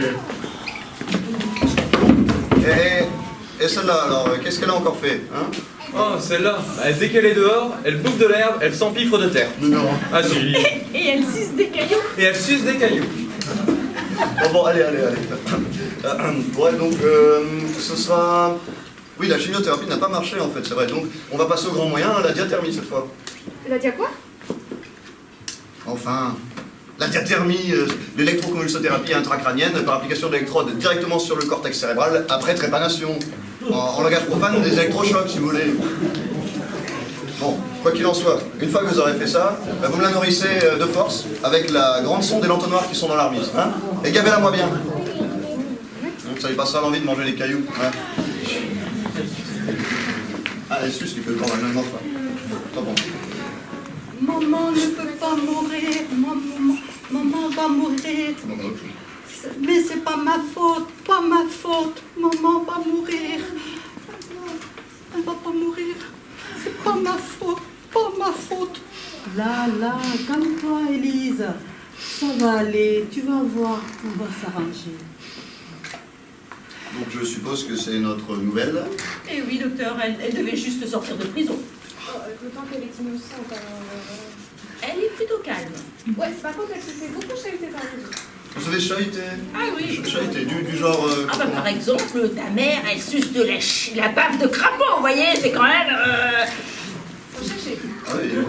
[SPEAKER 11] Et celle-là, alors, qu'est-ce qu'elle a encore fait, hein?
[SPEAKER 18] Oh, celle-là, dès qu'elle est dehors, elle bouffe de l'herbe, elle s'empiffre de terre.
[SPEAKER 11] Non.
[SPEAKER 18] Ah si.
[SPEAKER 16] Et elle suce des cailloux.
[SPEAKER 11] Bon, allez. Ouais, donc, ce sera... Oui, la chimiothérapie n'a pas marché, en fait, c'est vrai. Donc, on va passer au grand moyen, la diathermie, cette fois.
[SPEAKER 14] La dia quoi?
[SPEAKER 11] Enfin, la diathermie, l'électroconvulsothérapie intracrânienne par application d'électrodes directement sur le cortex cérébral après trépanation. En langage profane, des électrochocs, si vous voulez. Bon, quoi qu'il en soit, une fois que vous aurez fait ça, vous me la nourrissez de force avec la grande sonde et l'entonnoir qui sont dans la remise. Hein, et gavez-la moi bien. Donc ça lui passera l'envie de manger des cailloux. Hein. Ah, elle suce, il peut prendre la même offre. Pas bon.
[SPEAKER 15] Maman ne peut pas mourir, maman va mourir. Mais c'est pas ma faute, maman va mourir. Elle va pas mourir, c'est pas ma faute. Là, calme-toi, Élise. Ça va aller, tu vas voir, on va s'arranger.
[SPEAKER 11] Donc je suppose que c'est notre nouvelle.
[SPEAKER 16] Eh oui, docteur, elle devait juste sortir de prison.
[SPEAKER 14] D'autant qu'elle est innocente, alors...
[SPEAKER 16] Elle est plutôt calme.
[SPEAKER 14] Ouais, par contre, elle se fait beaucoup chahuter par les autres.
[SPEAKER 11] Vous avez chahuté?
[SPEAKER 16] Ah oui.
[SPEAKER 11] Chahuté, du genre...
[SPEAKER 16] Ah bah par exemple, ta mère, elle suce de la bave de crapaud, vous voyez, c'est quand même...
[SPEAKER 14] Faut chercher.
[SPEAKER 11] Ah oui, ouais.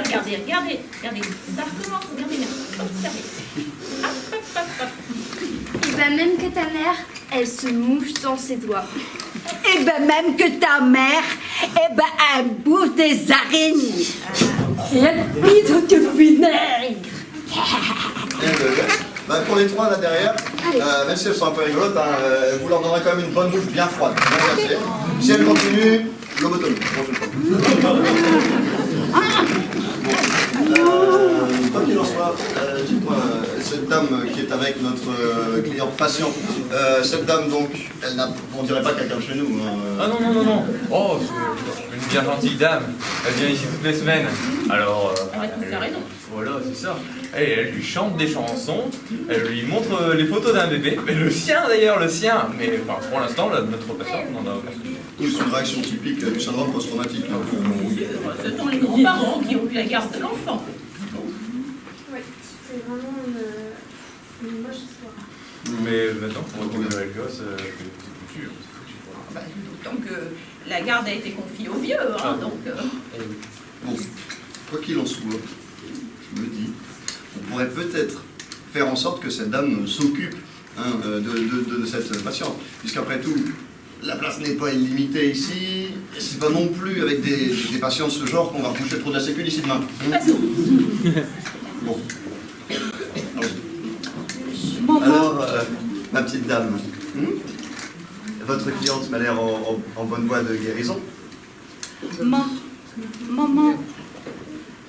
[SPEAKER 16] Regardez, ça recommence, regardez bien, observez.
[SPEAKER 7] Et ben même que ta mère, elle se mouche dans ses doigts.
[SPEAKER 1] Et ben même que ta mère, elle bouffe des araignées. Et elle pisse du vinaigre.
[SPEAKER 11] Pour les trois là derrière, même si elles sont un peu rigolotes, hein, vous leur donnerez quand même une bonne bouffe bien froide, bien glacée. Si elles continuent, lobotomie. Quoi qu'il en soit, dites-moi, cette dame qui est avec notre client patient, cette dame donc, on dirait pas quelqu'un de chez nous. Hein.
[SPEAKER 18] Ah non. Oh, c'est une bien gentille dame. Elle vient ici toutes les semaines. Alors, voilà, c'est ça. Elle lui chante des chansons, elle lui montre les photos d'un bébé. Mais le sien d'ailleurs, le sien. Mais enfin, pour l'instant, notre patient n'en a aucun souci.
[SPEAKER 11] C'est une réaction typique du syndrome post-traumatique.
[SPEAKER 16] Ce sont les grands-parents qui ont eu la garde de l'enfant.
[SPEAKER 14] Oui, c'est vraiment une moche histoire.
[SPEAKER 18] Mais maintenant, pour récupérer le gosse, c'est plus dur.
[SPEAKER 16] D'autant que la garde a été confiée au vieux, hein, donc...
[SPEAKER 11] Bon, quoi qu'il en soit, me dit, on pourrait peut-être faire en sorte que cette dame s'occupe de cette patiente. Puisqu'après tout, la place n'est pas illimitée ici, c'est pas non plus avec des patients de ce genre qu'on va toucher trop de la sécu d'ici demain. Bon. Alors, ma petite dame, votre cliente m'a l'air en bonne voie de guérison.
[SPEAKER 15] Maman,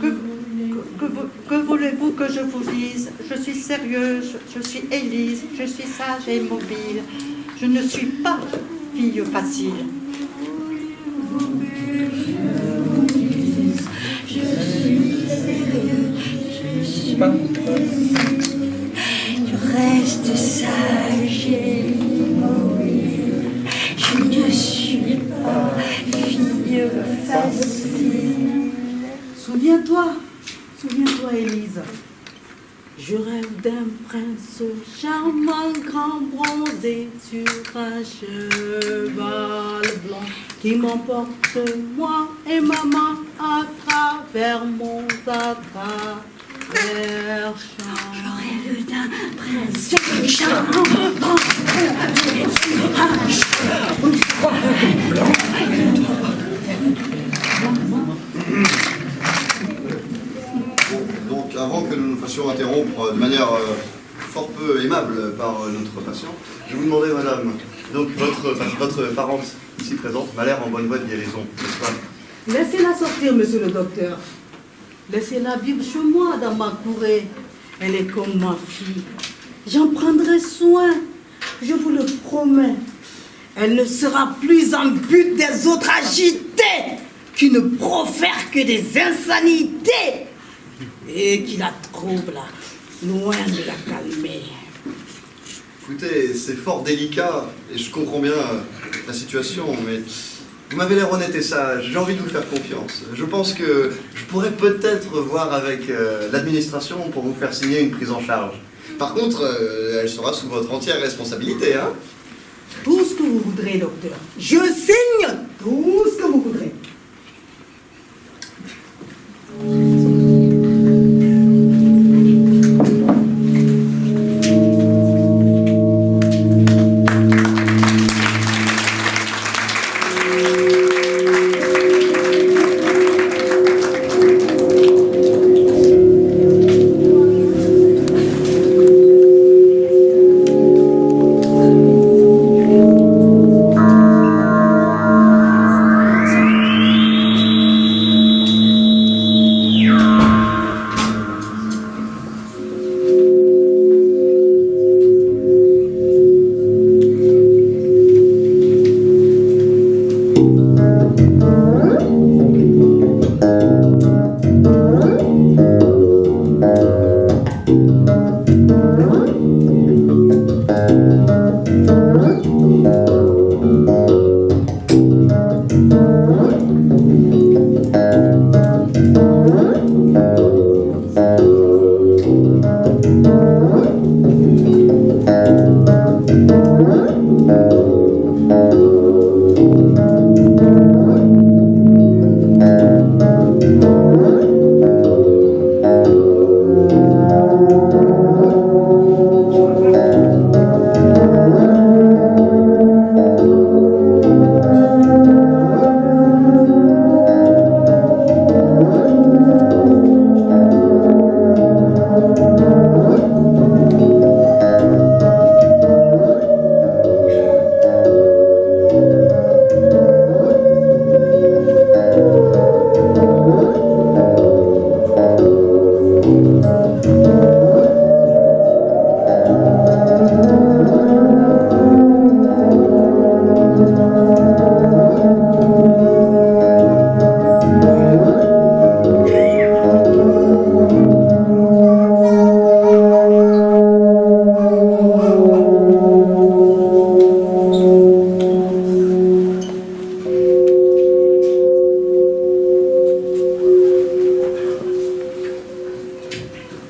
[SPEAKER 15] que voulez-vous que je vous dise? Je suis sérieuse, je suis Élise, je suis sage et mobile. Je ne suis pas fille facile.
[SPEAKER 7] Je suis sérieuse, je suis je reste sage et immobile. Je ne suis pas fille facile.
[SPEAKER 15] Souviens-toi, Élise. Je rêve d'un prince charmant, grand bronzé sur un cheval blanc qui m'emporte, moi et maman, à travers mon champ.
[SPEAKER 7] Je rêve d'un prince charmant, grand bronzé sur un cheval blanc.
[SPEAKER 11] Donc, avant que nous nous fassions interrompre de manière fort peu aimable par notre patient, je vous demandais, madame, donc votre parente ici présente m'a l'air en bonne voie de guérison, n'est-ce pas?
[SPEAKER 15] Laissez-la sortir, monsieur le docteur. Laissez-la vivre chez moi, dans ma courée. Elle est comme ma fille. J'en prendrai soin, je vous le promets. Elle ne sera plus en but des autres agités, qui ne profèrent que des insanités et qui la troublent, loin de la calmer.
[SPEAKER 11] Écoutez, c'est fort délicat, et je comprends bien la situation, mais vous m'avez l'air honnête et sage, j'ai envie de vous faire confiance. Je pense que je pourrais peut-être voir avec l'administration pour vous faire signer une prise en charge. Par contre, elle sera sous votre entière responsabilité, hein?
[SPEAKER 15] Tout ce que vous voudrez, docteur. Je signe tout ce que vous voudrez.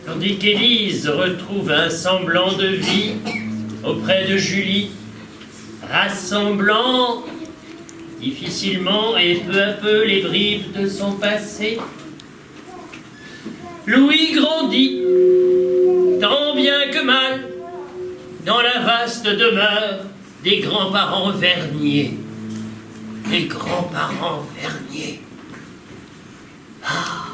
[SPEAKER 2] Tandis qu'Élise retrouve un semblant de vie auprès de Julie, rassemblant difficilement et peu à peu les bribes de son passé. Louis grandit, tant bien que mal, dans la vaste demeure des grands-parents Vernier. Les grands-parents Vernier. Ah.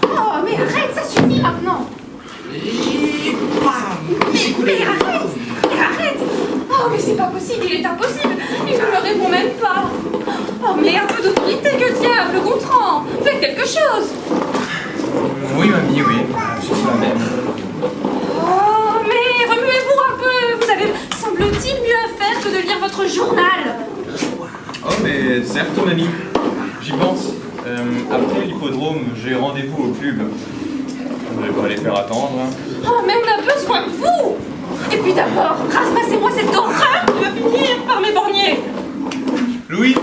[SPEAKER 14] Oh, mais arrête, ça suffit maintenant. Mais arrête! Mais arrête! Oh, mais c'est pas possible, il est impossible! Il ne me répond même pas! Oh, mais un peu d'autorité, que diable, Gontran! Faites quelque chose!
[SPEAKER 18] Oui, mamie, oui. Je suis la même.
[SPEAKER 14] Oh, mais remuez-vous un peu! Vous avez, semble-t-il, mieux à faire que de lire votre journal!
[SPEAKER 18] Oh, mais certes, mamie. J'y pense. Après l'hippodrome, j'ai rendez-vous au club. On ne devait pas les faire attendre. Hein.
[SPEAKER 14] Oh, mais on a besoin de vous! Et puis d'abord, ramassez-moi cette horreur qui va finir par m'éborgner!
[SPEAKER 18] Louis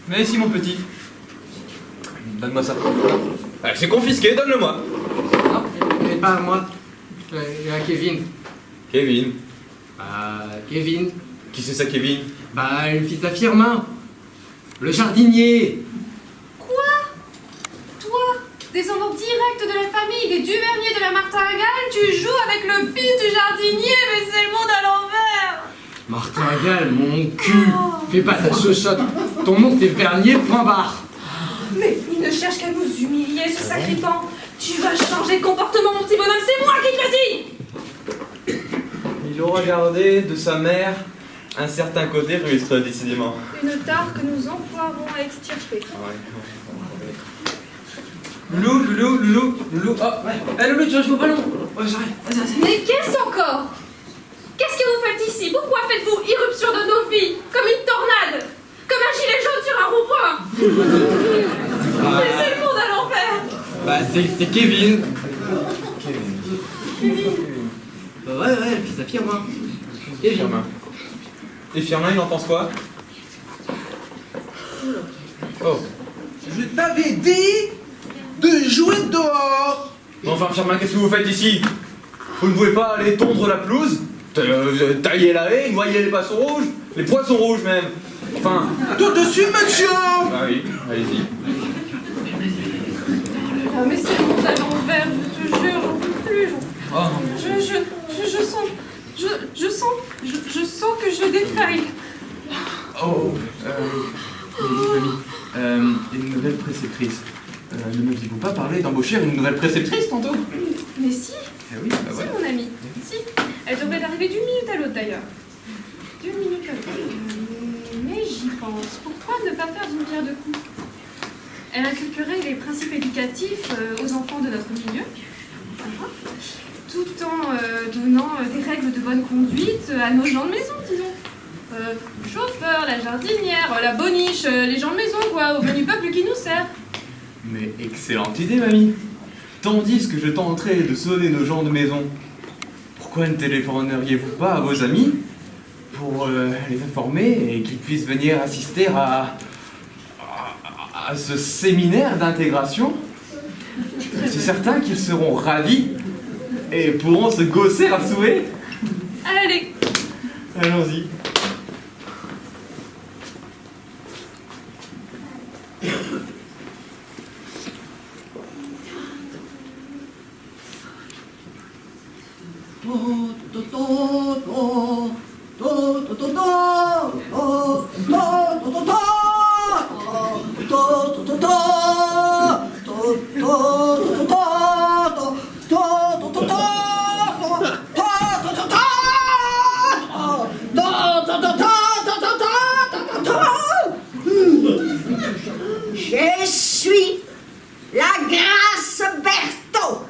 [SPEAKER 18] Mais ici, mon petit. Donne-moi ça. C'est confisqué, donne-le-moi.
[SPEAKER 19] Non, mais pas à moi. À Kevin.
[SPEAKER 18] Kevin.
[SPEAKER 19] Kevin.
[SPEAKER 18] Qui c'est ça, Kevin?
[SPEAKER 19] Le fils à Firmin. Le jardinier.
[SPEAKER 14] Quoi? Toi, descendant direct de la famille des Duvernier de la Martingale, tu joues avec le fils du jardinier, mais c'est le monde à l'envers!
[SPEAKER 19] Martingale, mon cul. Fais pas ta chochotte. Ton nom c'est Vernier, point barre.
[SPEAKER 14] Mais il ne cherche qu'à nous humilier, ce sacripant. Tu vas changer de comportement, mon petit bonhomme, c'est moi qui te le dis!
[SPEAKER 18] Il aura gardé de sa mère un certain côté rustre, décidément.
[SPEAKER 14] Une tare que nous emploierons à extirper.
[SPEAKER 18] Loulou. Oh, Loulou, tu joues au ballon. J'arrête.
[SPEAKER 14] Mais qu'est-ce encore? Qu'est-ce que vous faites ici? Pourquoi faites-vous irruption de nos vies? Comme une tornade? Comme un gilet jaune sur un rond-point? Mais c'est le monde à l'envers!
[SPEAKER 19] C'est Kevin.
[SPEAKER 14] Kevin.
[SPEAKER 19] Ouais, le fils à Firmin.
[SPEAKER 18] Firmin. Et Firmin, il en pense quoi? Oh.
[SPEAKER 20] Je t'avais dit de jouer dehors.
[SPEAKER 18] Enfin, Firmin, qu'est-ce que vous faites ici? Vous ne pouvez pas aller tondre la pelouse, tailler la haie, noyer les poissons rouges, les poissons rouges même. Enfin...
[SPEAKER 20] Tout de suite, monsieur.
[SPEAKER 18] Ah oui, allez-y.
[SPEAKER 14] Oh, mais c'est le monde à l'envers, je te jure, j'en peux plus. Je sens que je défaille.
[SPEAKER 18] Oh, mamie, une nouvelle préceptrice. Ne m'aviez-vous pas parlé d'embaucher une nouvelle préceptrice tantôt?
[SPEAKER 14] Mais si,
[SPEAKER 18] Eh oui, bah voilà.
[SPEAKER 14] si mon ami, si. Elle devrait arriver d'une minute à l'autre d'ailleurs. D'une minute à l'autre. Mais j'y pense. Pourquoi ne pas faire d'une pierre deux coups? Elle inculquerait les principes éducatifs aux enfants de notre milieu, tout en donnant des règles de bonne conduite à nos gens de maison, disons. Le chauffeur, la jardinière, la boniche, les gens de maison, quoi, au menu peuple qui nous sert.
[SPEAKER 18] Mais excellente idée, mamie. Tandis que je tenterai de sonner nos gens de maison, pourquoi ne téléphoneriez-vous pas à vos amis pour les informer et qu'ils puissent venir assister à ce séminaire d'intégration? C'est certain qu'ils seront ravis et pourront se gausser à souhait.
[SPEAKER 14] Allez.
[SPEAKER 18] Allons-y.
[SPEAKER 1] Je suis la Grâce Berthaud,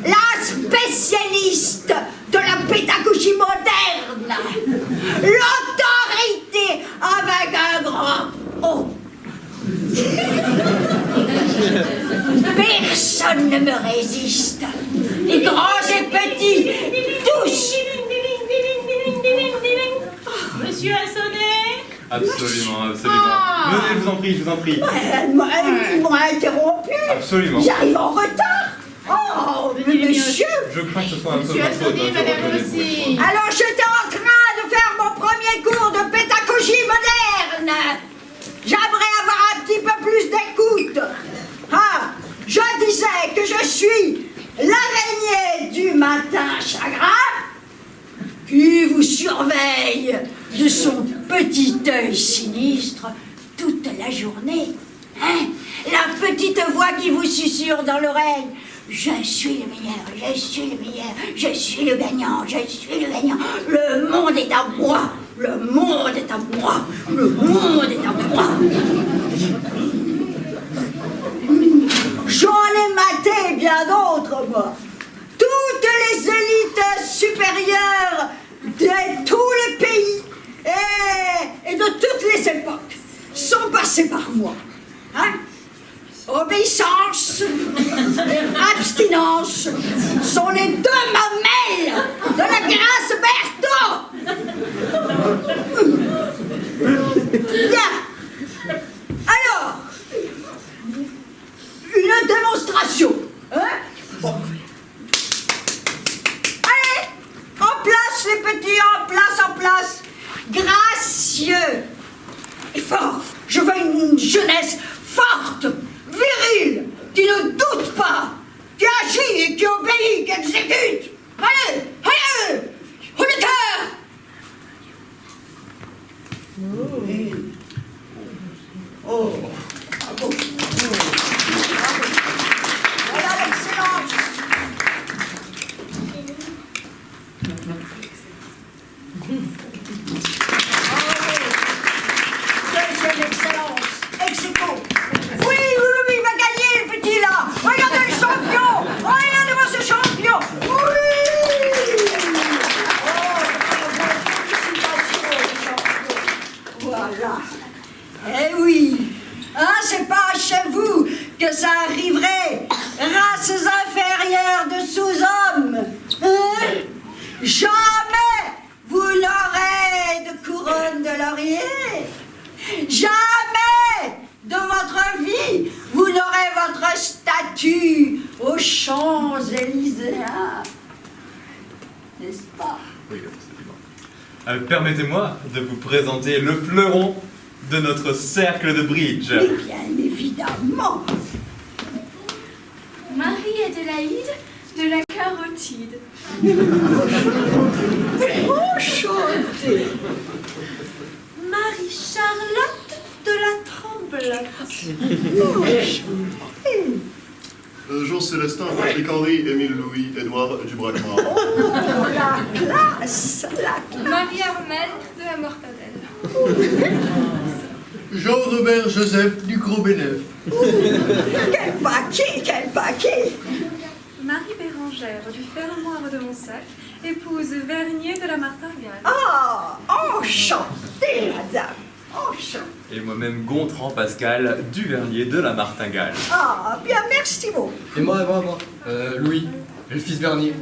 [SPEAKER 1] la spécialiste de la pédagogie moderne, l'autorité avec un grand O. Personne ne me résiste, les grands et petits, tous.
[SPEAKER 16] Monsieur a sonné.
[SPEAKER 18] Absolument, absolument. Venez, je vous en prie, je vous en prie.
[SPEAKER 1] Ils m'ont interrompu.
[SPEAKER 18] Absolument.
[SPEAKER 1] J'arrive en retard. Oh, monsieur.
[SPEAKER 18] Je crains que ce soit un peu ma faute.
[SPEAKER 1] Alors, j'étais en train de faire mon premier cours de pédagogie moderne. J'aimerais avoir un petit peu plus d'écoute. Ah, je disais que je suis l'araignée du matin chagrin qui vous surveille de son petit œil sinistre toute la journée. Hein? La petite voix qui vous susurre dans l'oreille. Je suis le meilleur, je suis le meilleur, je suis le gagnant, je suis le gagnant. Le monde est à moi, le monde est à moi, le monde est à moi. J'en ai maté bien d'autres, moi. Toutes les élites supérieures de tous les pays et de toutes les époques sont passées par moi. Hein? Obéissance et abstinence sont les deux mamelles de la grâce Berthaud. Bien. Alors, une démonstration. Hein? Bon. Allez, en place les petits, en place. Gracieux et fort. Je veux une jeunesse forte, virile, qui ne doute pas, qui agit et qui obéit, qui exécute. Allez, au cœur. Oh, bravo. Voilà l'excellence. Quelle excellence. Ex-aequo. Oui, il va gagner, le petit là. Regardez le champion. Regardez-moi ce champion. Oui. Voilà. Eh oui. Hein, c'est pas chez vous que ça arriverait. Races inférieures de sous-hommes. Hein? Jamais vous n'aurez de couronne de laurier. Jamais de votre vie vous n'aurez votre statue aux Champs-Élyséens. N'est-ce pas?
[SPEAKER 18] Oui, absolument. Permettez-moi de vous présenter le fleuron de notre cercle de bridge.
[SPEAKER 1] Mais bien évidemment.
[SPEAKER 7] Marie-Adélaïde de la Carotide.
[SPEAKER 1] Enchantée.
[SPEAKER 7] Marie-Charlotte de la Tremblote.
[SPEAKER 11] Jean-Célestin, Patrick-Henri, Émile Louis, Édouard Dubrac-Noir.
[SPEAKER 1] Oh, la classe,
[SPEAKER 12] Marie-Armelle de la Mortadelle.
[SPEAKER 20] Jean-Robert Joseph du Gros Bénef.
[SPEAKER 1] Quel paquet.
[SPEAKER 14] Marie Bérangère du Fermoir de Montsac, épouse Vernier de la Martingale.
[SPEAKER 1] Ah, enchantée, madame. Enchantée.
[SPEAKER 18] Et moi-même Gontran Pascal du Vernier de la Martingale.
[SPEAKER 1] Ah, bien, merci beaucoup.
[SPEAKER 19] Et moi, Louis, le fils Vernier.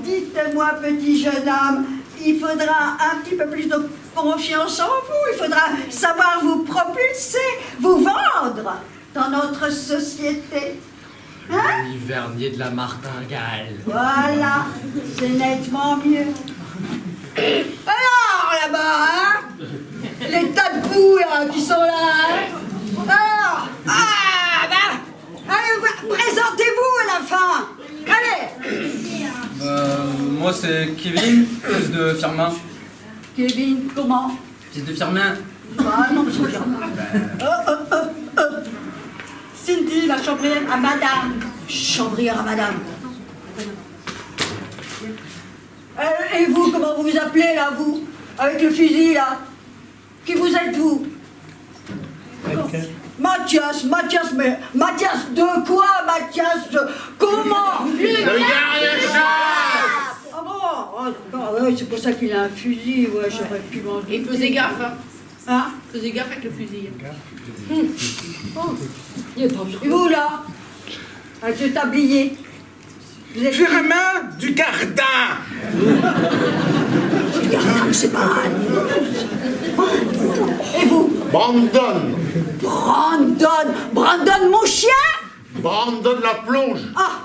[SPEAKER 1] Dites-moi, petit jeune homme, il faudra un petit peu plus de confiance en vous. Il faudra savoir vous propulser, vous vendre dans notre société. Hein?
[SPEAKER 19] Louis Vernier de la Martingale.
[SPEAKER 1] Voilà, c'est nettement mieux. Alors, là-bas, hein? Les tas de boue là, qui sont là, hein? Alors, allez, présentez-vous à la fin. Allez.
[SPEAKER 21] Moi c'est Kevin, fils de Firmin.
[SPEAKER 1] Kevin, comment?
[SPEAKER 21] Fils de Firmin.
[SPEAKER 1] Ah non, c'est Firmin. Cindy, la chambrière à madame. Chambrière à madame. Et vous, comment vous vous appelez là, vous? Avec le fusil là? Qui vous êtes, vous? Mathias, mais Mathias de quoi? Mathias de... Comment?
[SPEAKER 13] Le garde-chasse.
[SPEAKER 1] Ah bon? Oh, d'accord, ouais, c'est pour ça qu'il a un fusil, ouais, j'aurais pu m'en douter.
[SPEAKER 16] Il faisait gaffe, hein?
[SPEAKER 1] Hein?
[SPEAKER 16] Il faisait gaffe avec le fusil.
[SPEAKER 1] Oh. Et vous là? Avec le tablier? Vous êtes...
[SPEAKER 20] Firmin du Gardin.
[SPEAKER 1] Regarde, c'est pas un... Et vous?
[SPEAKER 13] Brandon.
[SPEAKER 1] Brandon. Brandon, mon chien?
[SPEAKER 13] Brandon la plonge.
[SPEAKER 1] Ah.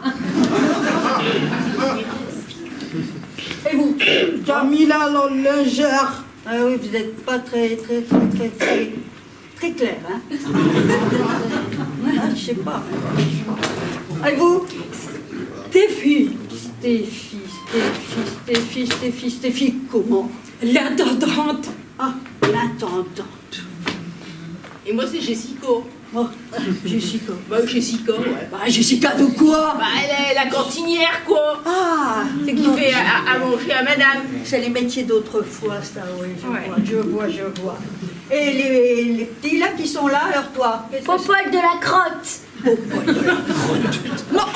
[SPEAKER 1] Et vous?
[SPEAKER 15] Jamila l'enlingère.
[SPEAKER 1] Ah oui, vous n'êtes pas très clair, hein? Ah, je sais pas. Et vous? Stéphie, comment?
[SPEAKER 15] L'intendante.
[SPEAKER 1] Ah, l'intendante.
[SPEAKER 16] Et moi, c'est Jessica.
[SPEAKER 1] Oh, Jessica.
[SPEAKER 16] Bah, Jessica, ouais.
[SPEAKER 1] Bah, Jessica de quoi?
[SPEAKER 16] Bah, elle est la cantinière, quoi.
[SPEAKER 1] Ah,
[SPEAKER 16] c'est qui fait à manger à madame.
[SPEAKER 1] C'est les métiers d'autrefois, ça, oui, je vois. Et les petits, là, qui sont là, alors toi?
[SPEAKER 7] Popol de la crotte.
[SPEAKER 1] Popol de la crotte. Non,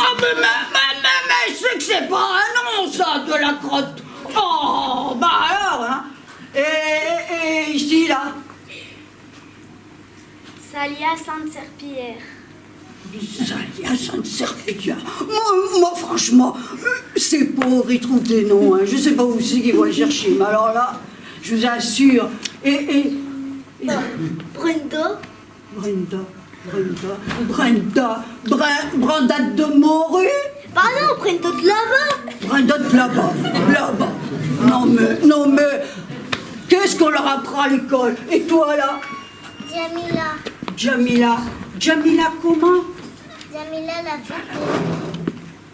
[SPEAKER 1] mais c'est que c'est pas un nom, ça, de la crotte. Oh, bah alors, hein. Et ici, là?
[SPEAKER 7] Salia Sainte-Serpillière.
[SPEAKER 1] Salia Sainte-Serpillière. Moi, franchement, ces pauvres, ils trouvent des noms, hein. Je sais pas où c'est qu'ils vont les chercher, mais alors là, je vous assure. Et...
[SPEAKER 7] Brenda.
[SPEAKER 1] Brenda de Morue.
[SPEAKER 7] Pardon, Brenda de là-bas.
[SPEAKER 1] Brenda de là-bas. Non mais, qu'est-ce qu'on leur apprend à l'école? Et toi là? Jamila comment?
[SPEAKER 7] Jamila la fille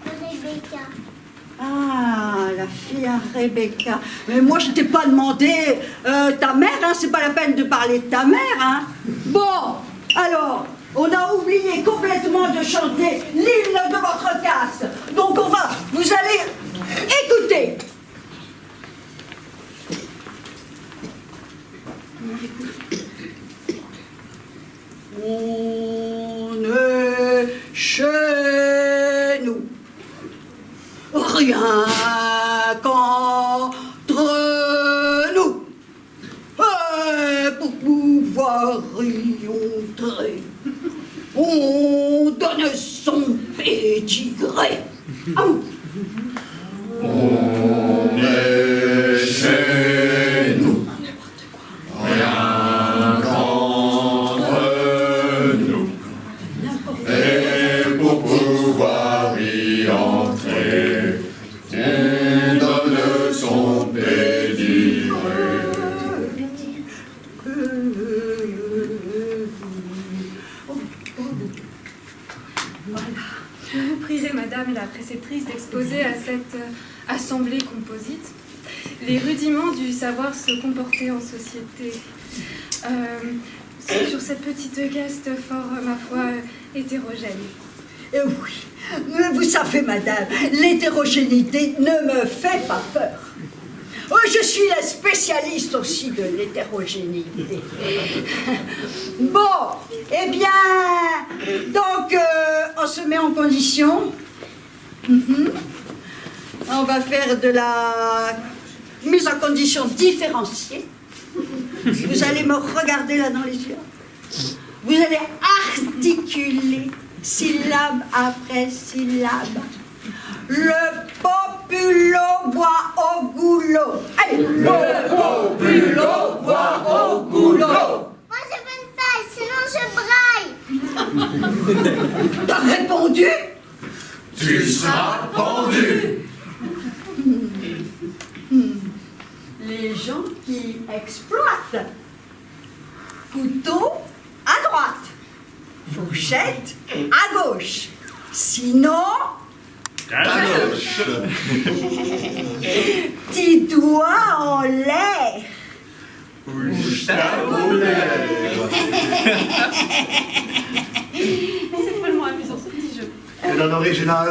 [SPEAKER 7] de Rebecca.
[SPEAKER 1] Ah, la fille à Rebecca. Mais moi, je t'ai pas demandé ta mère, hein, c'est pas la peine de parler de ta mère, hein. Bon, alors, on a oublié complètement de chanter l'hymne de votre caste. Donc vous allez écouter. On est chez nous. Rien qu'entre nous. Et pour pouvoir y entrer, on donne son pédigré. À vous.
[SPEAKER 17] On est chez nous. Rien qu'entre nous. Et pour pouvoir y entrer, on donne son pédigré.
[SPEAKER 14] Je vous prierai, madame la préceptrice, d'exposer à cette assemblée composite les rudiments du savoir se comporter en société. Sur cette petite caste fort, ma foi, hétérogène.
[SPEAKER 1] Et oui, mais vous savez, madame, l'hétérogénéité ne me fait pas peur. Oh, je suis la spécialiste aussi de l'hétérogénéité. Bon, eh bien, donc, on se met en condition. On va faire de la mise en condition différenciée. Vous allez me regarder là dans les yeux. Vous allez articuler syllabe après syllabe. Le populo boit au goulot. Allez, le populo boit au goulot.
[SPEAKER 7] Moi je veux une taille, sinon je braille.
[SPEAKER 1] T'as répondu?
[SPEAKER 17] Tu seras pendu.
[SPEAKER 1] Les gens qui exploitent. Couteau à droite. Fourchette à gauche. Sinon...
[SPEAKER 17] À gauche.
[SPEAKER 1] Petit doigt en l'air.
[SPEAKER 17] Bouge ta lèvres.
[SPEAKER 14] C'est follement amusant ce petit jeu.
[SPEAKER 11] Et dans l'original.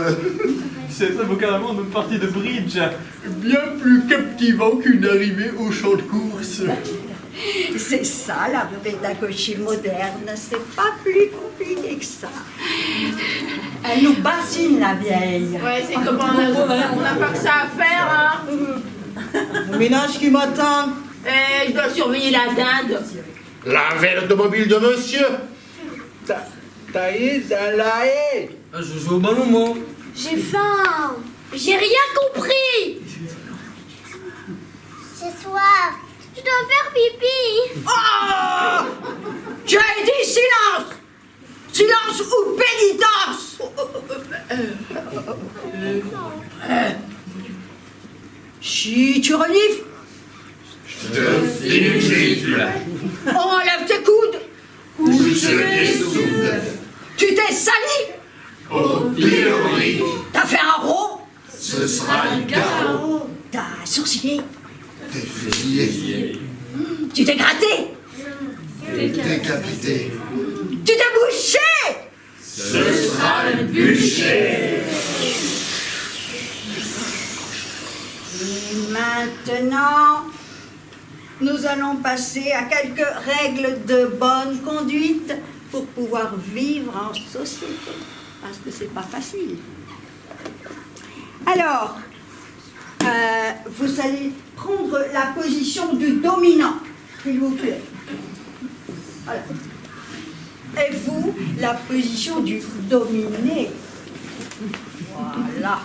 [SPEAKER 18] Ça vaut carrément notre partie de bridge.
[SPEAKER 20] Bien plus captivant qu'une arrivée au champ de course.
[SPEAKER 1] C'est ça la pédagogie moderne, c'est pas plus compliqué que ça. Elle nous bassine la vieille.
[SPEAKER 16] Ouais, c'est comme on n'a pas que ça à faire, hein.
[SPEAKER 15] Le ménage qui m'attend.
[SPEAKER 16] Je dois surveiller la dinde.
[SPEAKER 13] La veille automobile de monsieur.
[SPEAKER 20] Taillé dans la haie.
[SPEAKER 21] Je joue au ballon, moi.
[SPEAKER 7] J'ai faim. J'ai rien compris. J'ai soif. Je dois faire pipi.
[SPEAKER 1] Oh! J'ai dit silence! Silence ou pénitence! Si tu renifles,
[SPEAKER 17] Inutile.
[SPEAKER 1] enlève tes coudes.
[SPEAKER 17] Ou je dessoude.
[SPEAKER 1] Tu t'es sali.
[SPEAKER 17] Au pilori.
[SPEAKER 1] T'as fait un rond.
[SPEAKER 17] Ce sera le chaos.
[SPEAKER 1] T'as sourcillé.
[SPEAKER 17] T'es fusillé.
[SPEAKER 1] Tu t'es gratté.
[SPEAKER 17] Décapité.
[SPEAKER 1] Tu t'es bouché.
[SPEAKER 17] Ce sera le bûcher.
[SPEAKER 1] Et maintenant, nous allons passer à quelques règles de bonne conduite pour pouvoir vivre en société. Parce que c'est pas facile. Alors, vous allez prendre la position du dominant, s'il vous plaît. Voilà. Et vous, la position du dominé. Voilà.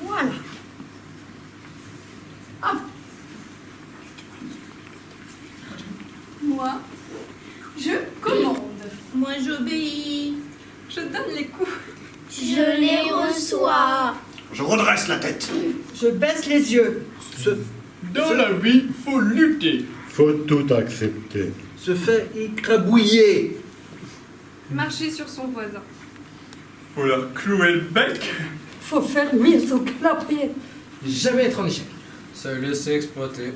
[SPEAKER 1] Voilà. Ah.
[SPEAKER 15] Moi, je commande.
[SPEAKER 16] Moi, j'obéis.
[SPEAKER 15] Je donne les coups.
[SPEAKER 7] Je les reçois.
[SPEAKER 11] Je redresse la tête.
[SPEAKER 1] Je baisse les yeux.
[SPEAKER 20] Dans la vie, faut lutter.
[SPEAKER 13] Faut tout accepter.
[SPEAKER 20] Se faire écrabouiller.
[SPEAKER 14] Marcher sur son voisin.
[SPEAKER 18] Faut leur clouer le bec.
[SPEAKER 15] Faut faire mise au clapier.
[SPEAKER 19] Jamais être en échec. Se laisser exploiter.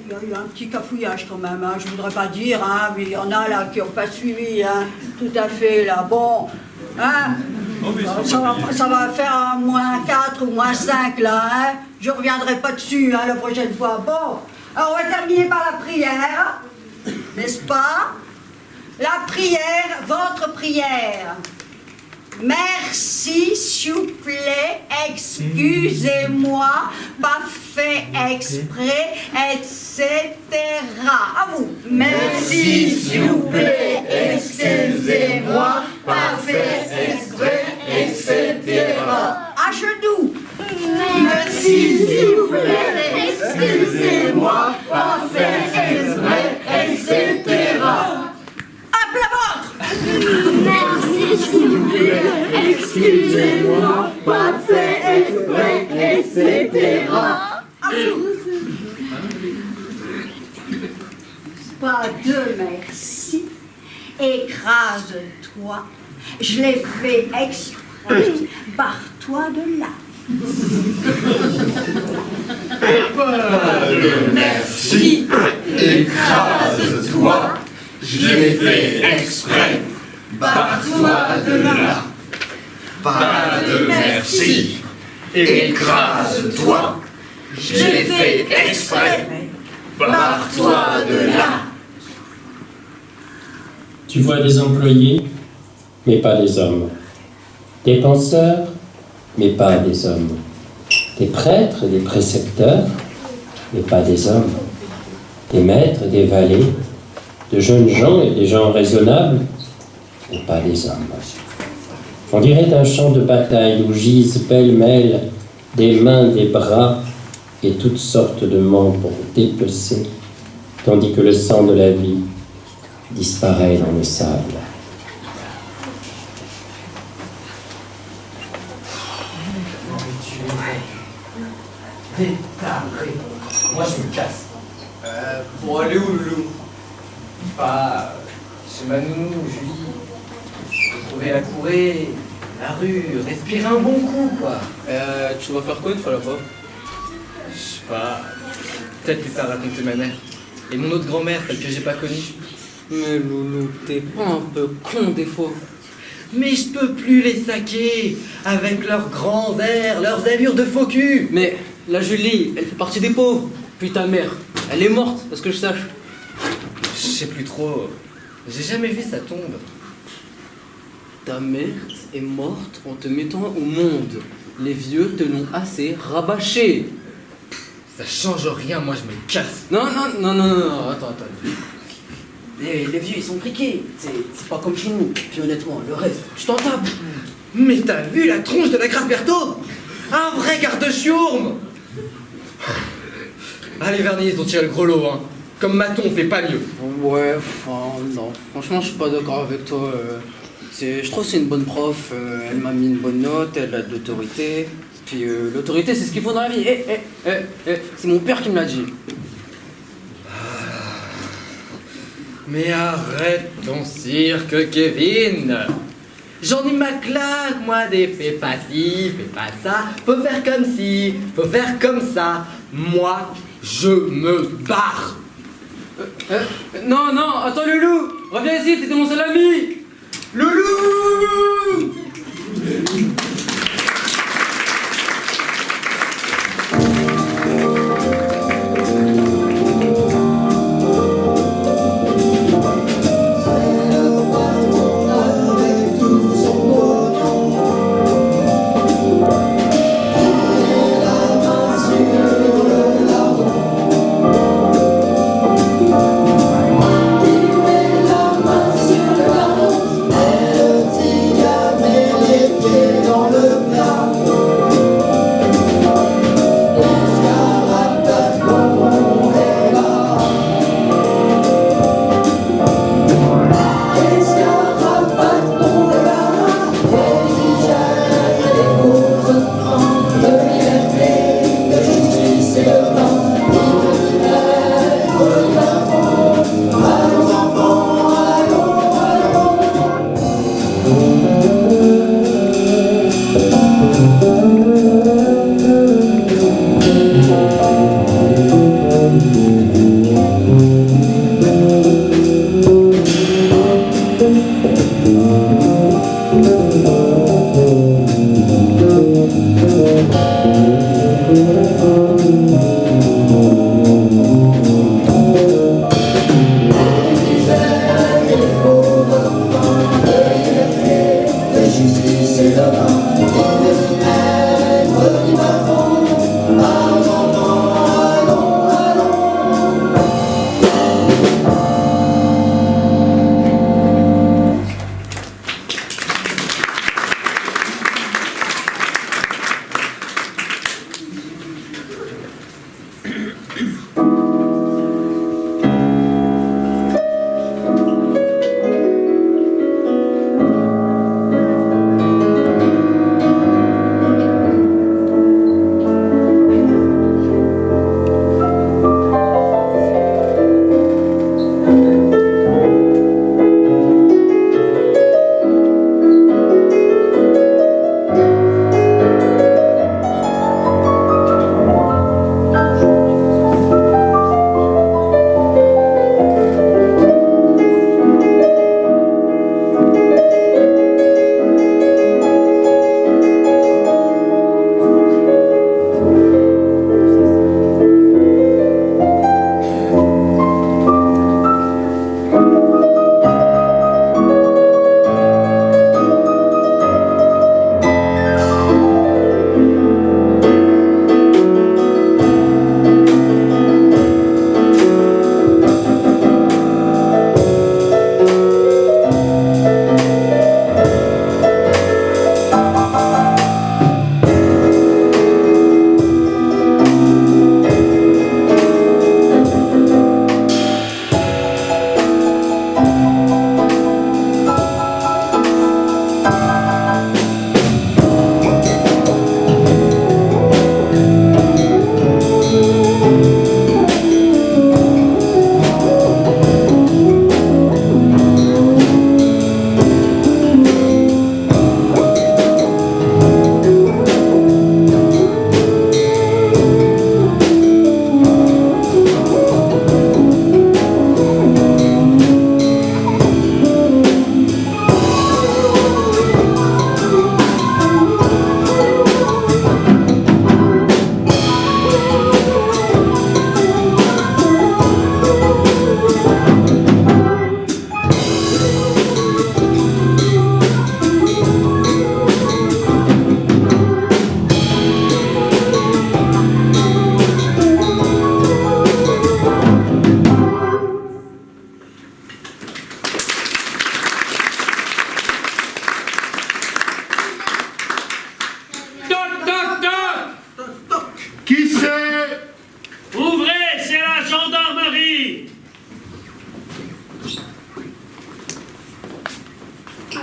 [SPEAKER 1] Il y a un petit cafouillage quand même, hein. Je voudrais pas dire, hein, mais il y en a là qui n'ont pas suivi, hein, tout à fait là. Bon, hein, ça va faire un -4 ou -5 là, hein. Je reviendrai pas dessus hein, la prochaine fois. Bon, alors on va terminer par la prière, n'est-ce pas? La prière, votre prière. Merci, s'il vous plaît, excusez-moi, pas fait exprès, etc. À vous.
[SPEAKER 17] Merci, s'il vous plaît, excusez-moi, pas fait exprès, etc.
[SPEAKER 1] À genoux.
[SPEAKER 17] Merci, s'il vous plaît, excusez-moi, pas fait exprès, etc.
[SPEAKER 1] À plat ventre.
[SPEAKER 17] Merci, s'il vous plaît, excusez-moi, pas fait exprès, etc.
[SPEAKER 1] À vous. Pas de merci. Écrase-toi. Je l'ai fait exprès. Barre-toi de là.
[SPEAKER 17] Pas de merci, écrase-toi. Je l'ai fait exprès. Barre-toi de là. Pas de merci. Écrase-toi. Je l'ai fait exprès. Barre-toi de là.
[SPEAKER 2] Tu vois des employés, mais pas des hommes. Des penseurs, mais pas des hommes. Des prêtres et des précepteurs, mais pas des hommes. Des maîtres et des valets, de jeunes gens et des gens raisonnables, mais pas des hommes. On dirait un champ de bataille où gisent pêle-mêle des mains, des bras et toutes sortes de membres dépecés, tandis que le sang de la vie disparaît dans le sable.
[SPEAKER 19] Détaré. Moi je me casse. Pour aller où, Loulou? Bah, chez ma nounou, Julie. Retrouver la courée, la rue, respirer un bon coup, quoi. Tu vas faire quoi une fois là-bas? Je sais pas. Peut-être que ça a raconté ma mère. Et mon autre grand-mère, celle que j'ai pas connue.
[SPEAKER 20] Mais Loulou, t'es pas un peu con des fois? Mais je peux plus les saquer avec leurs grands airs, leurs allures de faux cul. Mais la Julie, elle fait partie des pauvres. Puis ta mère, elle est morte, parce que je sache.
[SPEAKER 19] Je sais plus trop. J'ai jamais vu sa tombe.
[SPEAKER 20] Ta mère est morte en te mettant au monde. Les vieux te l'ont assez rabâché.
[SPEAKER 19] Ça change rien, moi je me casse.
[SPEAKER 20] Non, attends. Les vieux, ils sont friqués. C'est pas comme chez nous. Puis honnêtement, le reste, je t'en tape.
[SPEAKER 19] Mais t'as vu la tronche de la Grasse Berthaud?
[SPEAKER 20] Un vrai garde-chiourme. Allez, Vernis, on tire le gros lot, hein. Comme Maton, on fait pas mieux.
[SPEAKER 21] Ouais, enfin, non. Franchement, je suis pas d'accord avec toi. Je trouve que c'est une bonne prof. Elle m'a mis une bonne note, elle a de l'autorité. Puis l'autorité, c'est ce qu'il faut dans la vie. C'est mon père qui me l'a dit.
[SPEAKER 20] Mais arrête ton cirque, Kevin. J'en ai ma claque, moi, des fais pas ci, fais pas ça. Faut faire comme ci, faut faire comme ça. Moi, je me barre.
[SPEAKER 21] Non, non, attends, Loulou. Reviens ici, t'étais mon seul ami. Loulou.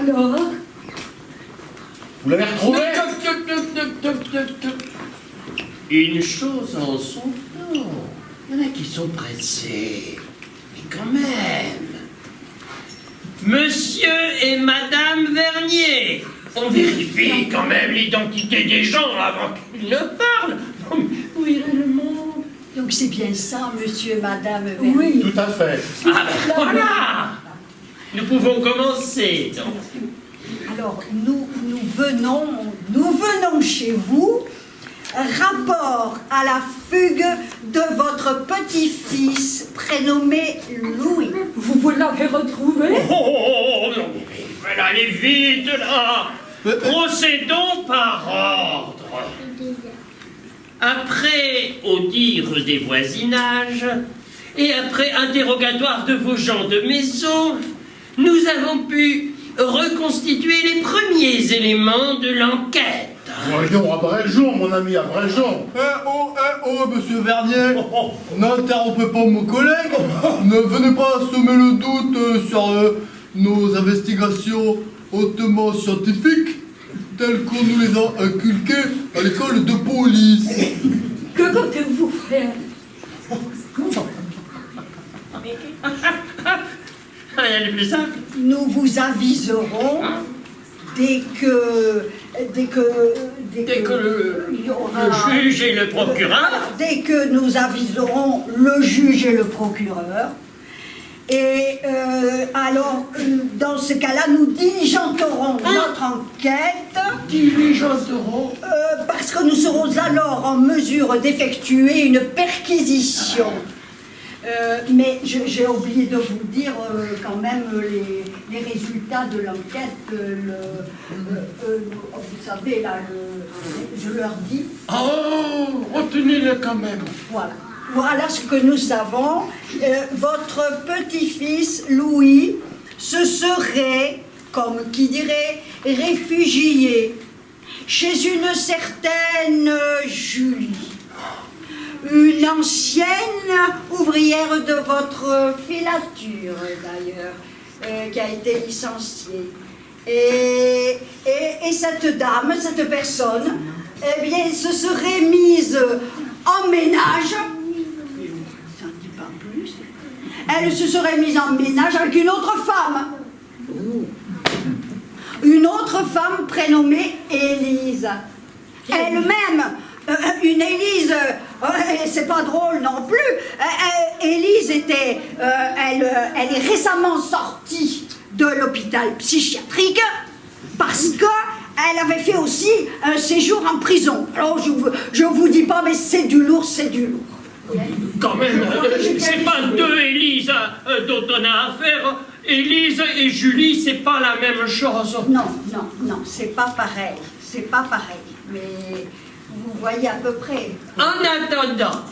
[SPEAKER 1] Alors?
[SPEAKER 13] Vous l'avez retrouvé?
[SPEAKER 2] Une chose en son temps. Il y en a qui sont pressés. Mais quand même. Monsieur et Madame Vernier. On vérifie quand même l'identité des gens avant qu'ils ne parlent. Où irait le monde?
[SPEAKER 1] Donc c'est bien ça, monsieur et madame Vernier.
[SPEAKER 2] Oui.
[SPEAKER 13] Tout à fait.
[SPEAKER 2] Ah ben voilà. Nous pouvons commencer, donc.
[SPEAKER 1] Alors, nous venons chez vous. Rapport à la fugue de votre petit-fils prénommé Louis.
[SPEAKER 3] Vous l'avez retrouvé?
[SPEAKER 2] Oh, non, il fallait aller vite, là. Procédons par ordre. Après au dire des voisinages et après interrogatoire de vos gens de maison, nous avons pu reconstituer les premiers éléments de l'enquête.
[SPEAKER 13] Voyons, abrégeons, mon ami, abrégeons.
[SPEAKER 4] Monsieur Vernier, n'interrompez pas mon collègue. Ne venez pas semer le doute sur nos investigations hautement scientifiques, telles qu'on nous les a inculquées à l'école de police.
[SPEAKER 3] Que comptez-vous faire?
[SPEAKER 2] Rien de plus simple.
[SPEAKER 1] Nous vous aviserons dès que
[SPEAKER 2] le juge et le procureur.
[SPEAKER 1] Dès que nous aviserons le juge et le procureur. Et alors, dans ce cas-là, nous diligenterons notre enquête.
[SPEAKER 2] Diligenterons
[SPEAKER 1] parce que nous serons alors en mesure d'effectuer une perquisition. Mais j'ai oublié de vous dire quand même les résultats de l'enquête. Vous savez, là, je leur dis.
[SPEAKER 2] Oh, retenez-le quand même.
[SPEAKER 1] Voilà. Voilà ce que nous savons. Votre petit-fils, Louis, se serait, comme qui dirait, réfugié chez une certaine Julie. Une ancienne ouvrière de votre filature, d'ailleurs, qui a été licenciée. Et cette dame, cette personne, eh bien, se serait mise en ménage. Ça ne dit pas plus. Elle se serait mise en ménage avec une autre femme. Une autre femme prénommée Élise. Elle-même. Une Élise, c'est pas drôle non plus. Élise était, elle est récemment sortie de l'hôpital psychiatrique parce que elle avait fait aussi un séjour en prison. Alors je vous dis pas, mais c'est du lourd, c'est du lourd.
[SPEAKER 2] Quand même, c'est pas deux Élise dont on a affaire. Élise et Julie, c'est pas la même chose.
[SPEAKER 1] Non, c'est pas pareil. C'est pas pareil. Mais vous voyez à peu près.
[SPEAKER 2] En attendant,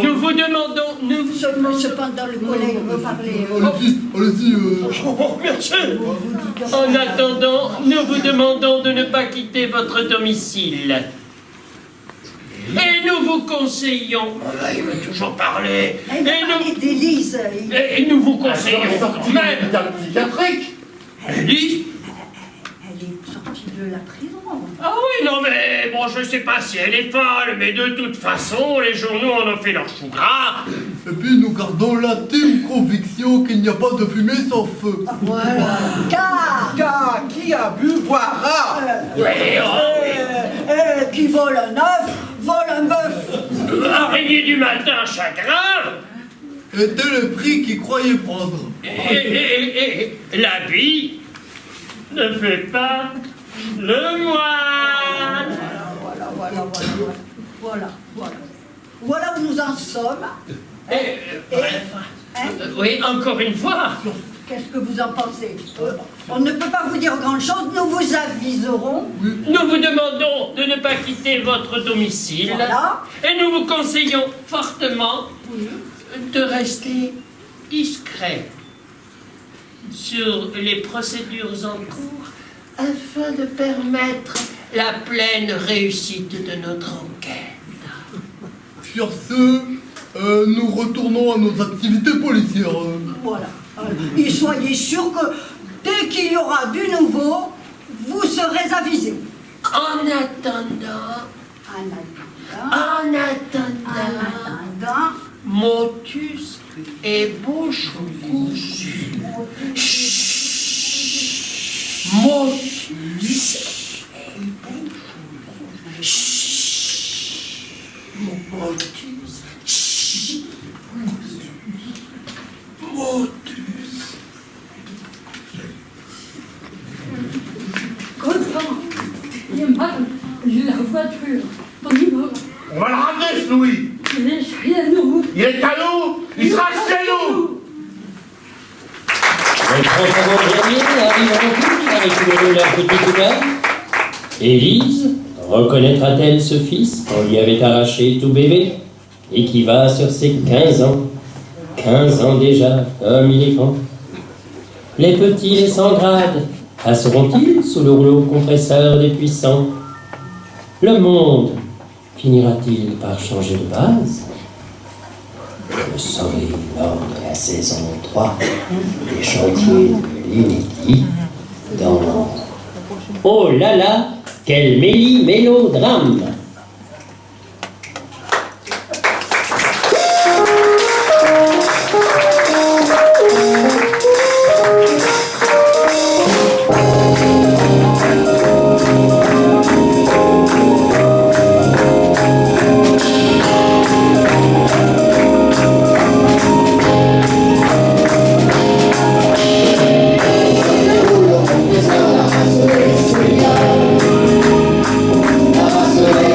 [SPEAKER 2] nous vous demandons,
[SPEAKER 1] cependant le collègue veut parler.
[SPEAKER 13] Allez-y.
[SPEAKER 2] Oh, merci. En attendant, nous vous demandons de ne pas quitter votre domicile. Et nous vous conseillons. Il veut toujours parler.
[SPEAKER 1] d'Élise.
[SPEAKER 2] Et nous vous conseillons.
[SPEAKER 13] Même psychiatrique.
[SPEAKER 2] Élise?
[SPEAKER 1] Elle est sortie de la prison.
[SPEAKER 2] Ah oui, non mais, bon, je sais pas si elle est folle, mais de toute façon, les journaux en ont fait leur chou gras.
[SPEAKER 4] Et puis nous gardons l'intime conviction qu'il n'y a pas de fumée sans feu.
[SPEAKER 1] Voilà. Car
[SPEAKER 10] qui a bu boira.
[SPEAKER 1] Qui vole un œuf, vole un bœuf.
[SPEAKER 2] Araignée du matin, chagrin.
[SPEAKER 4] Était le prix qu'il croyait prendre.
[SPEAKER 2] Et l'habit ne fait pas le moine.
[SPEAKER 1] Voilà où nous en sommes.
[SPEAKER 2] Oui, encore une fois.
[SPEAKER 1] Qu'est-ce que vous en pensez? On ne peut pas vous dire grand-chose, nous vous aviserons.
[SPEAKER 2] Nous vous demandons de ne pas quitter votre domicile.
[SPEAKER 1] Voilà.
[SPEAKER 2] Et nous vous conseillons fortement de rester discret sur les procédures en cours afin de permettre la pleine réussite de notre enquête.
[SPEAKER 4] Sur ce, nous retournons à nos activités policières.
[SPEAKER 1] Voilà. Et soyez sûrs que Dès qu'il y aura du nouveau, vous serez avisés.
[SPEAKER 10] En attendant, Motus et bouche cousue. Motus et bouche cousue. Motus.
[SPEAKER 3] Copain, il est mal, j'ai la voiture. On y va.
[SPEAKER 13] On va le ramener, ce Louis.
[SPEAKER 3] Il est chez nous.
[SPEAKER 13] Il est à nous. Il sera chez nous.
[SPEAKER 2] Les 3 derniers arriveront tous à récupérer leur petit copain. Élise reconnaîtra-t-elle ce fils qu'on lui avait arraché tout bébé et qui va sur ses 15 ans? 15 ans déjà, comme il est grand. Les petits, les sans grade, passeront-ils sous le rouleau compresseur des puissants? Le monde finira-t-il par changer de base? Je le saurai lors de la saison 3 des chantiers de l'Inédit dans Oh là là, quel mélodrame!
[SPEAKER 17] La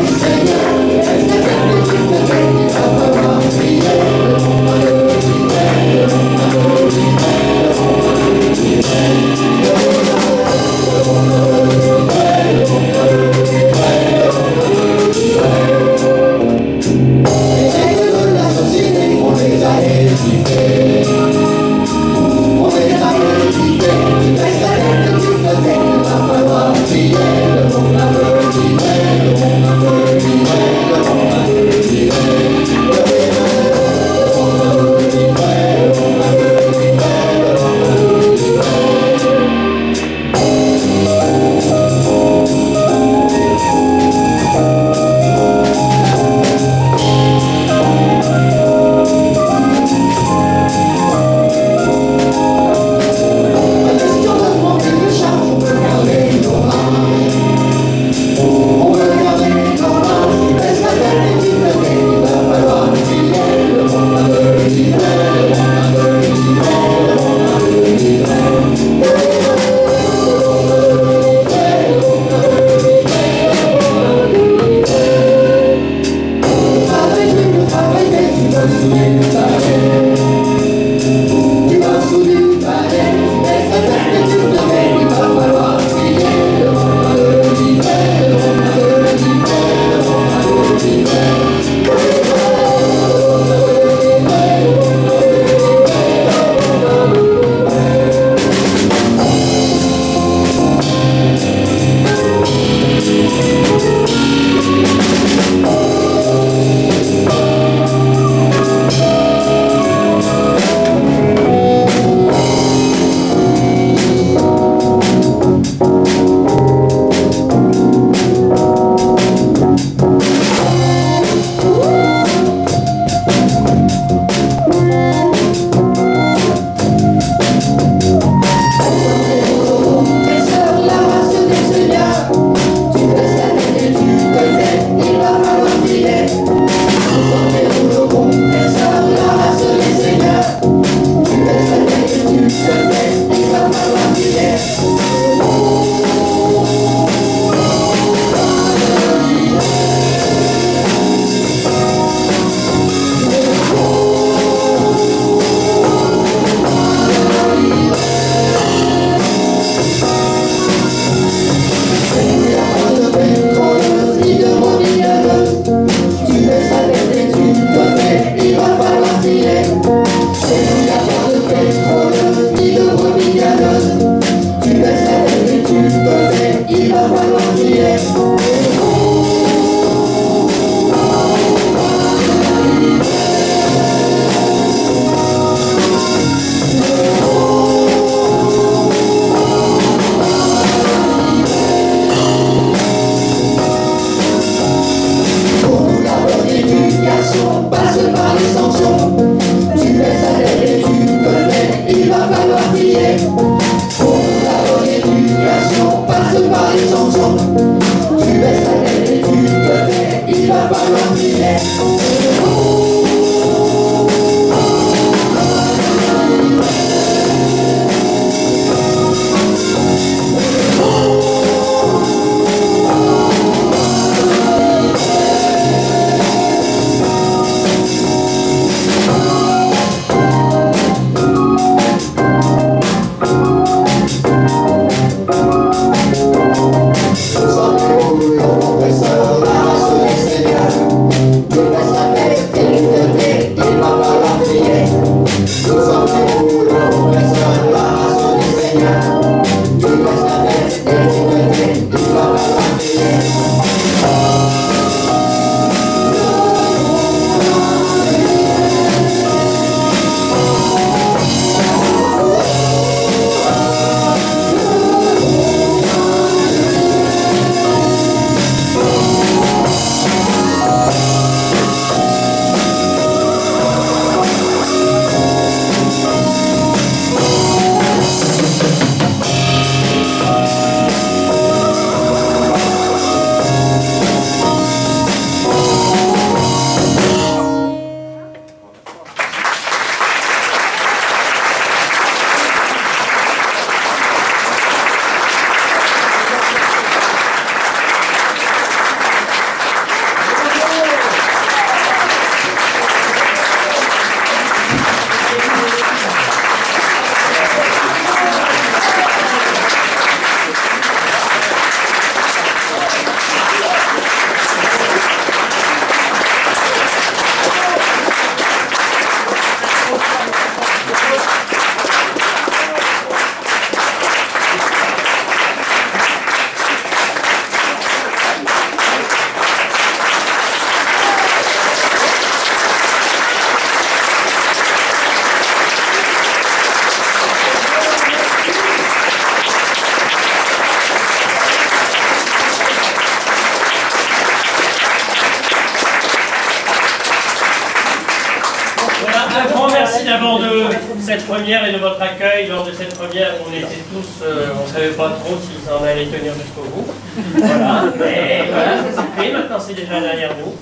[SPEAKER 2] cette première et de votre accueil. Lors de cette première, on était tous, on ne savait pas trop s'ils en allaient tenir jusqu'au bout. Voilà, mais voilà, ça s'est fait, maintenant c'est déjà derrière nous.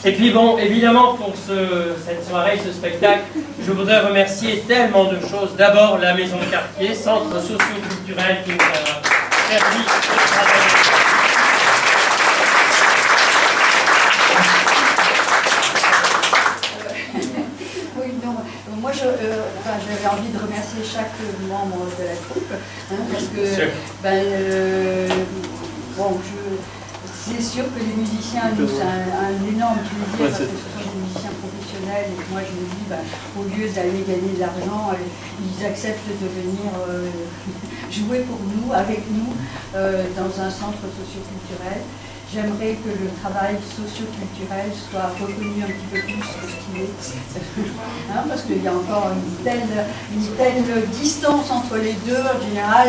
[SPEAKER 2] Et puis bon, évidemment, pour cette soirée, ce spectacle, je voudrais remercier tellement de choses. D'abord, la Maison de Quartier, centre socio-culturel qui nous a permis de travailler.
[SPEAKER 3] Moi, j'avais envie de remercier chaque membre de la troupe, parce que, c'est sûr que les musiciens, nous, c'est un énorme plaisir, parce que ce sont des musiciens professionnels, et que moi, je me dis, au lieu d'aller gagner de l'argent, ils acceptent de venir jouer pour nous, avec nous, dans un centre socio-culturel. J'aimerais que le travail socio-culturel soit reconnu un petit peu plus qu'il est. Parce qu'il y a encore une telle distance entre les deux, en général,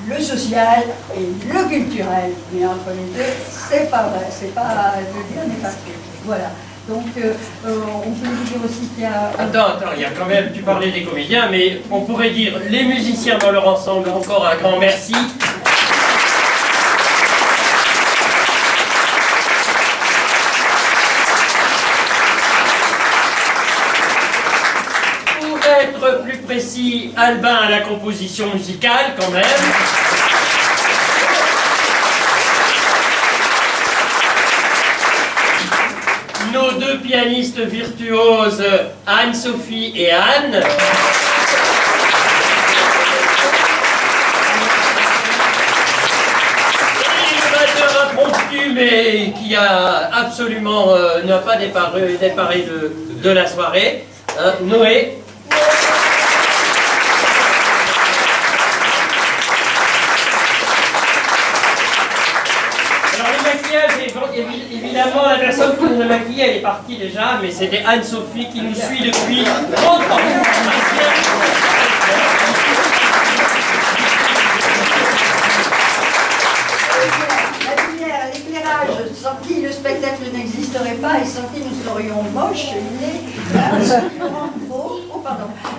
[SPEAKER 3] le social et le culturel. Mais entre les deux, c'est pas vrai, c'est pas, le lien n'est pas fait. Voilà. Donc, on peut dire aussi qu'il y a...
[SPEAKER 2] Attends, il y a quand même, tu parlais des comédiens, mais on pourrait dire les musiciens dans leur ensemble, encore un grand merci. Être plus précis, Albin à la composition musicale quand même. Nos deux pianistes virtuoses, Anne-Sophie et Anne. Et le batteur impromptu, mais qui a absolument n'a pas déparé de la soirée, Noé. Évidemment, la personne qui nous a maquillés, elle est partie déjà, mais c'était Anne-Sophie qui nous suit depuis 30 ans.
[SPEAKER 3] La lumière, l'éclairage, sans qui le spectacle n'existerait pas et sans qui nous serions moches, ce qui nous rend beau,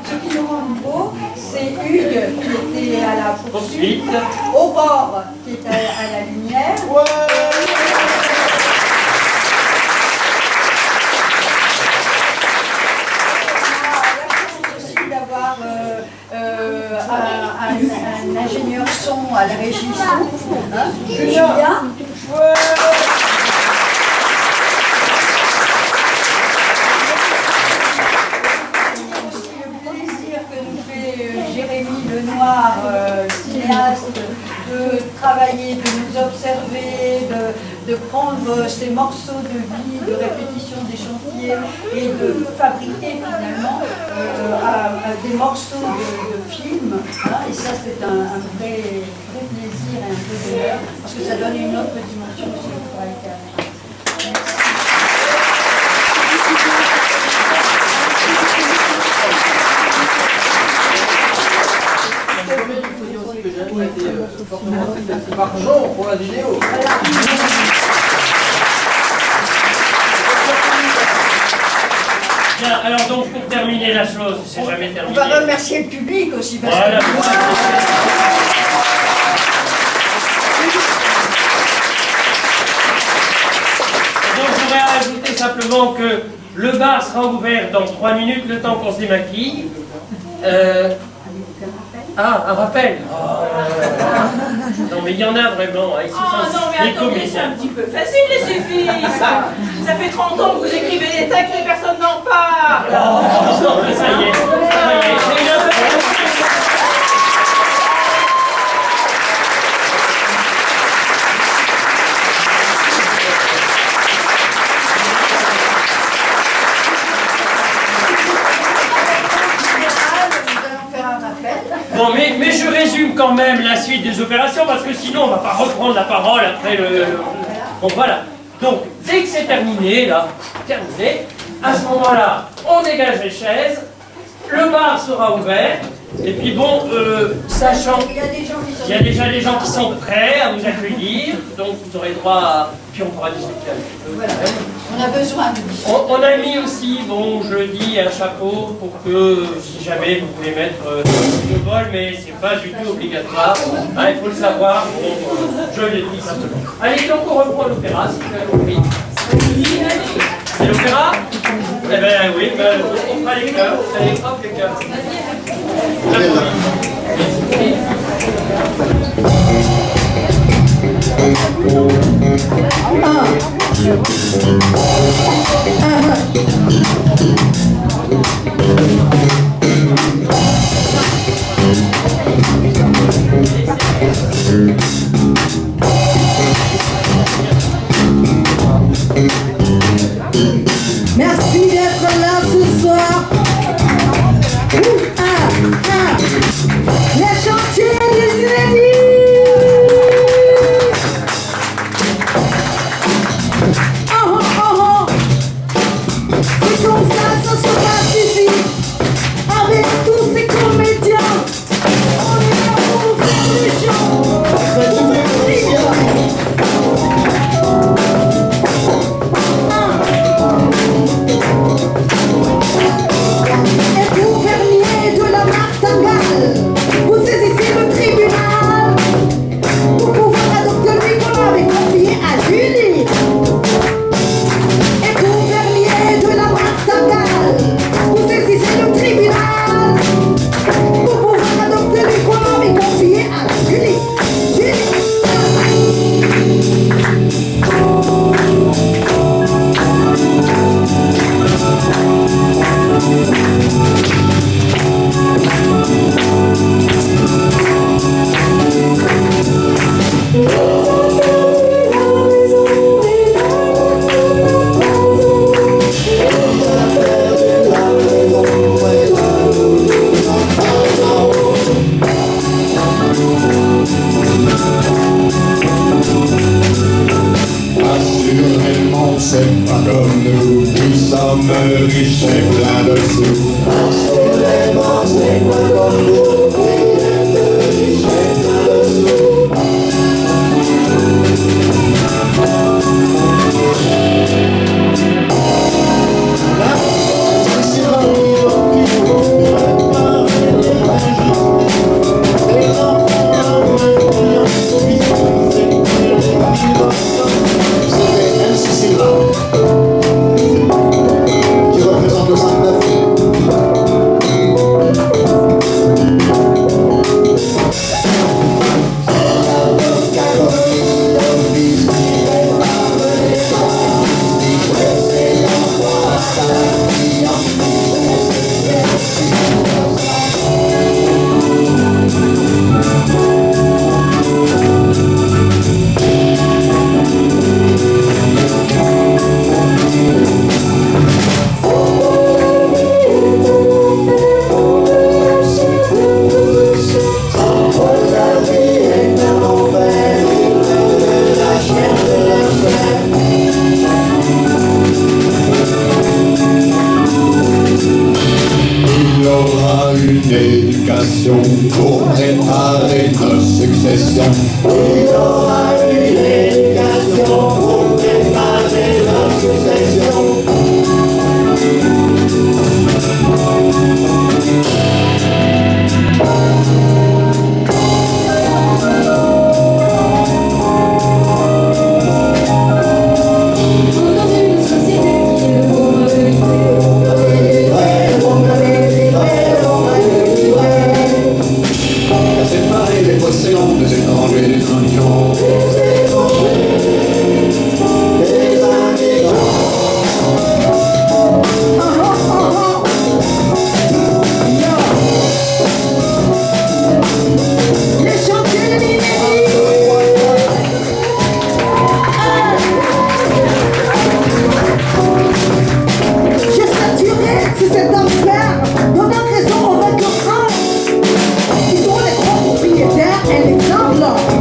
[SPEAKER 3] ce qui nous rend beau, c'est Hugues qui était à la poursuite, Aurore qui est à la lumière. Un ingénieur son à la régie son, Julien. Le plaisir que nous fait Jérémy Lenoir, cinéaste, de travailler, de nous observer, de prendre ces morceaux de vie, de répétition des chantiers et de fabriquer finalement des morceaux de films. Et ça, c'est un vrai plaisir et un vrai bonheur, parce que ça donne une autre dimension aussi au travail théâtral.
[SPEAKER 4] Par Jean pour la vidéo.
[SPEAKER 2] Bien, alors donc pour terminer la chose, c'est jamais terminé.
[SPEAKER 3] On va remercier le public aussi. Parce
[SPEAKER 2] voilà.
[SPEAKER 3] Que...
[SPEAKER 2] Donc je voudrais ajouter simplement que le bar sera ouvert dans 3 minutes, le temps qu'on se démaquille. Ah, un rappel. Non mais il y en a vraiment. Ils
[SPEAKER 16] non mais attendez, c'est un petit peu facile les filles. Ça fait 30 ans que vous écrivez des textes et personne n'en parle.
[SPEAKER 2] Non mais ça y est, j'ai une information. Bon, mais je résume quand même la suite des opérations parce que sinon on va pas reprendre la parole après le... Bon voilà. Donc dès que c'est terminé, là, terminé, à ce moment-là, on dégage les chaises, le bar sera ouvert Et puis bon, sachant
[SPEAKER 3] Il y a des gens qui sont...
[SPEAKER 2] qu'il y a déjà des gens qui sont prêts à vous accueillir, donc vous aurez droit à... Puis on pourra discuter un petit peu.
[SPEAKER 3] Voilà. On a besoin de discuter.
[SPEAKER 2] On a mis aussi, bon, jeudi, un chapeau pour que, si jamais, vous pouvez mettre le bol, mais c'est pas du tout obligatoire. Hein, il faut le savoir, bon, je le dis simplement. Allez, donc on reprend l'opéra, si vous avez compris. C'est l'opéra? Eh ben oui, ben, on fera les cœurs. Allez, hop, les cœurs.
[SPEAKER 1] Merci d'être là ce soir. Les chantiers des inédits. C'est comme ça se passe ici. Avec tous ces comédiens. On est là pour vous faire des shows. Pour faire rire. Et vous, fermiers de la martingale, vous saisissez le tribunal pour pouvoir adopter lui qu'on avait confié à Julie. Et vous, fermiers de la martingale, vous saisissez le tribunal pour pouvoir adopter lui qu'on avait confié à Julie.
[SPEAKER 8] Assurément, c'est pas comme nous, nous sommes riches et plein de sous. Assurément, c'est pas comme nous, riches et plein de sous. Qui représente le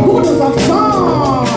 [SPEAKER 1] 我的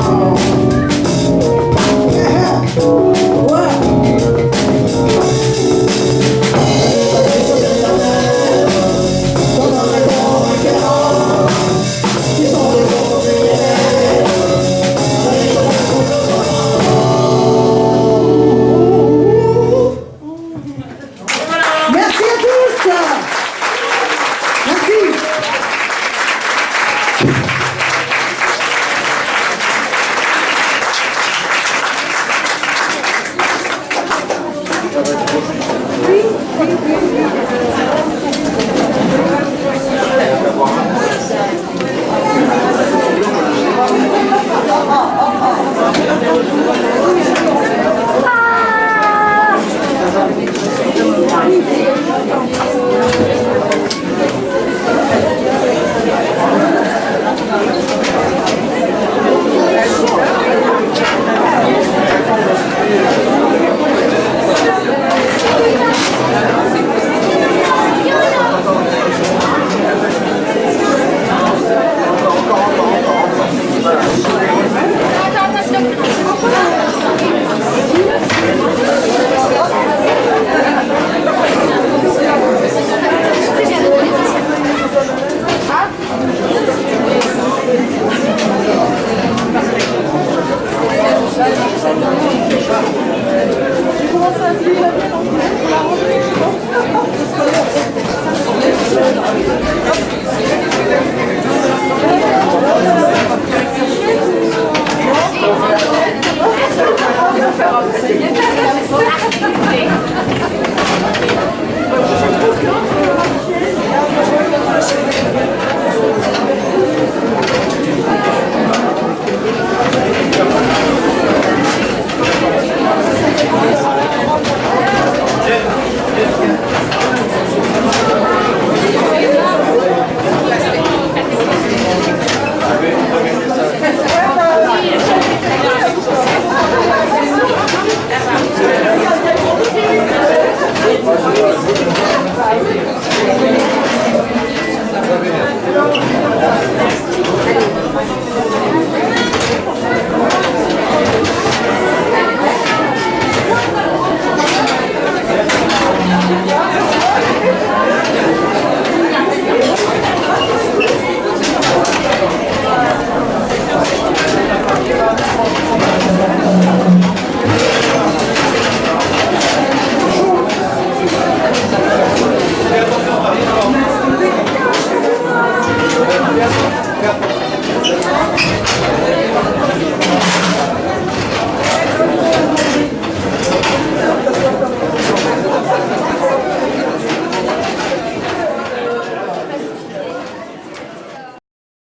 [SPEAKER 20] regarde.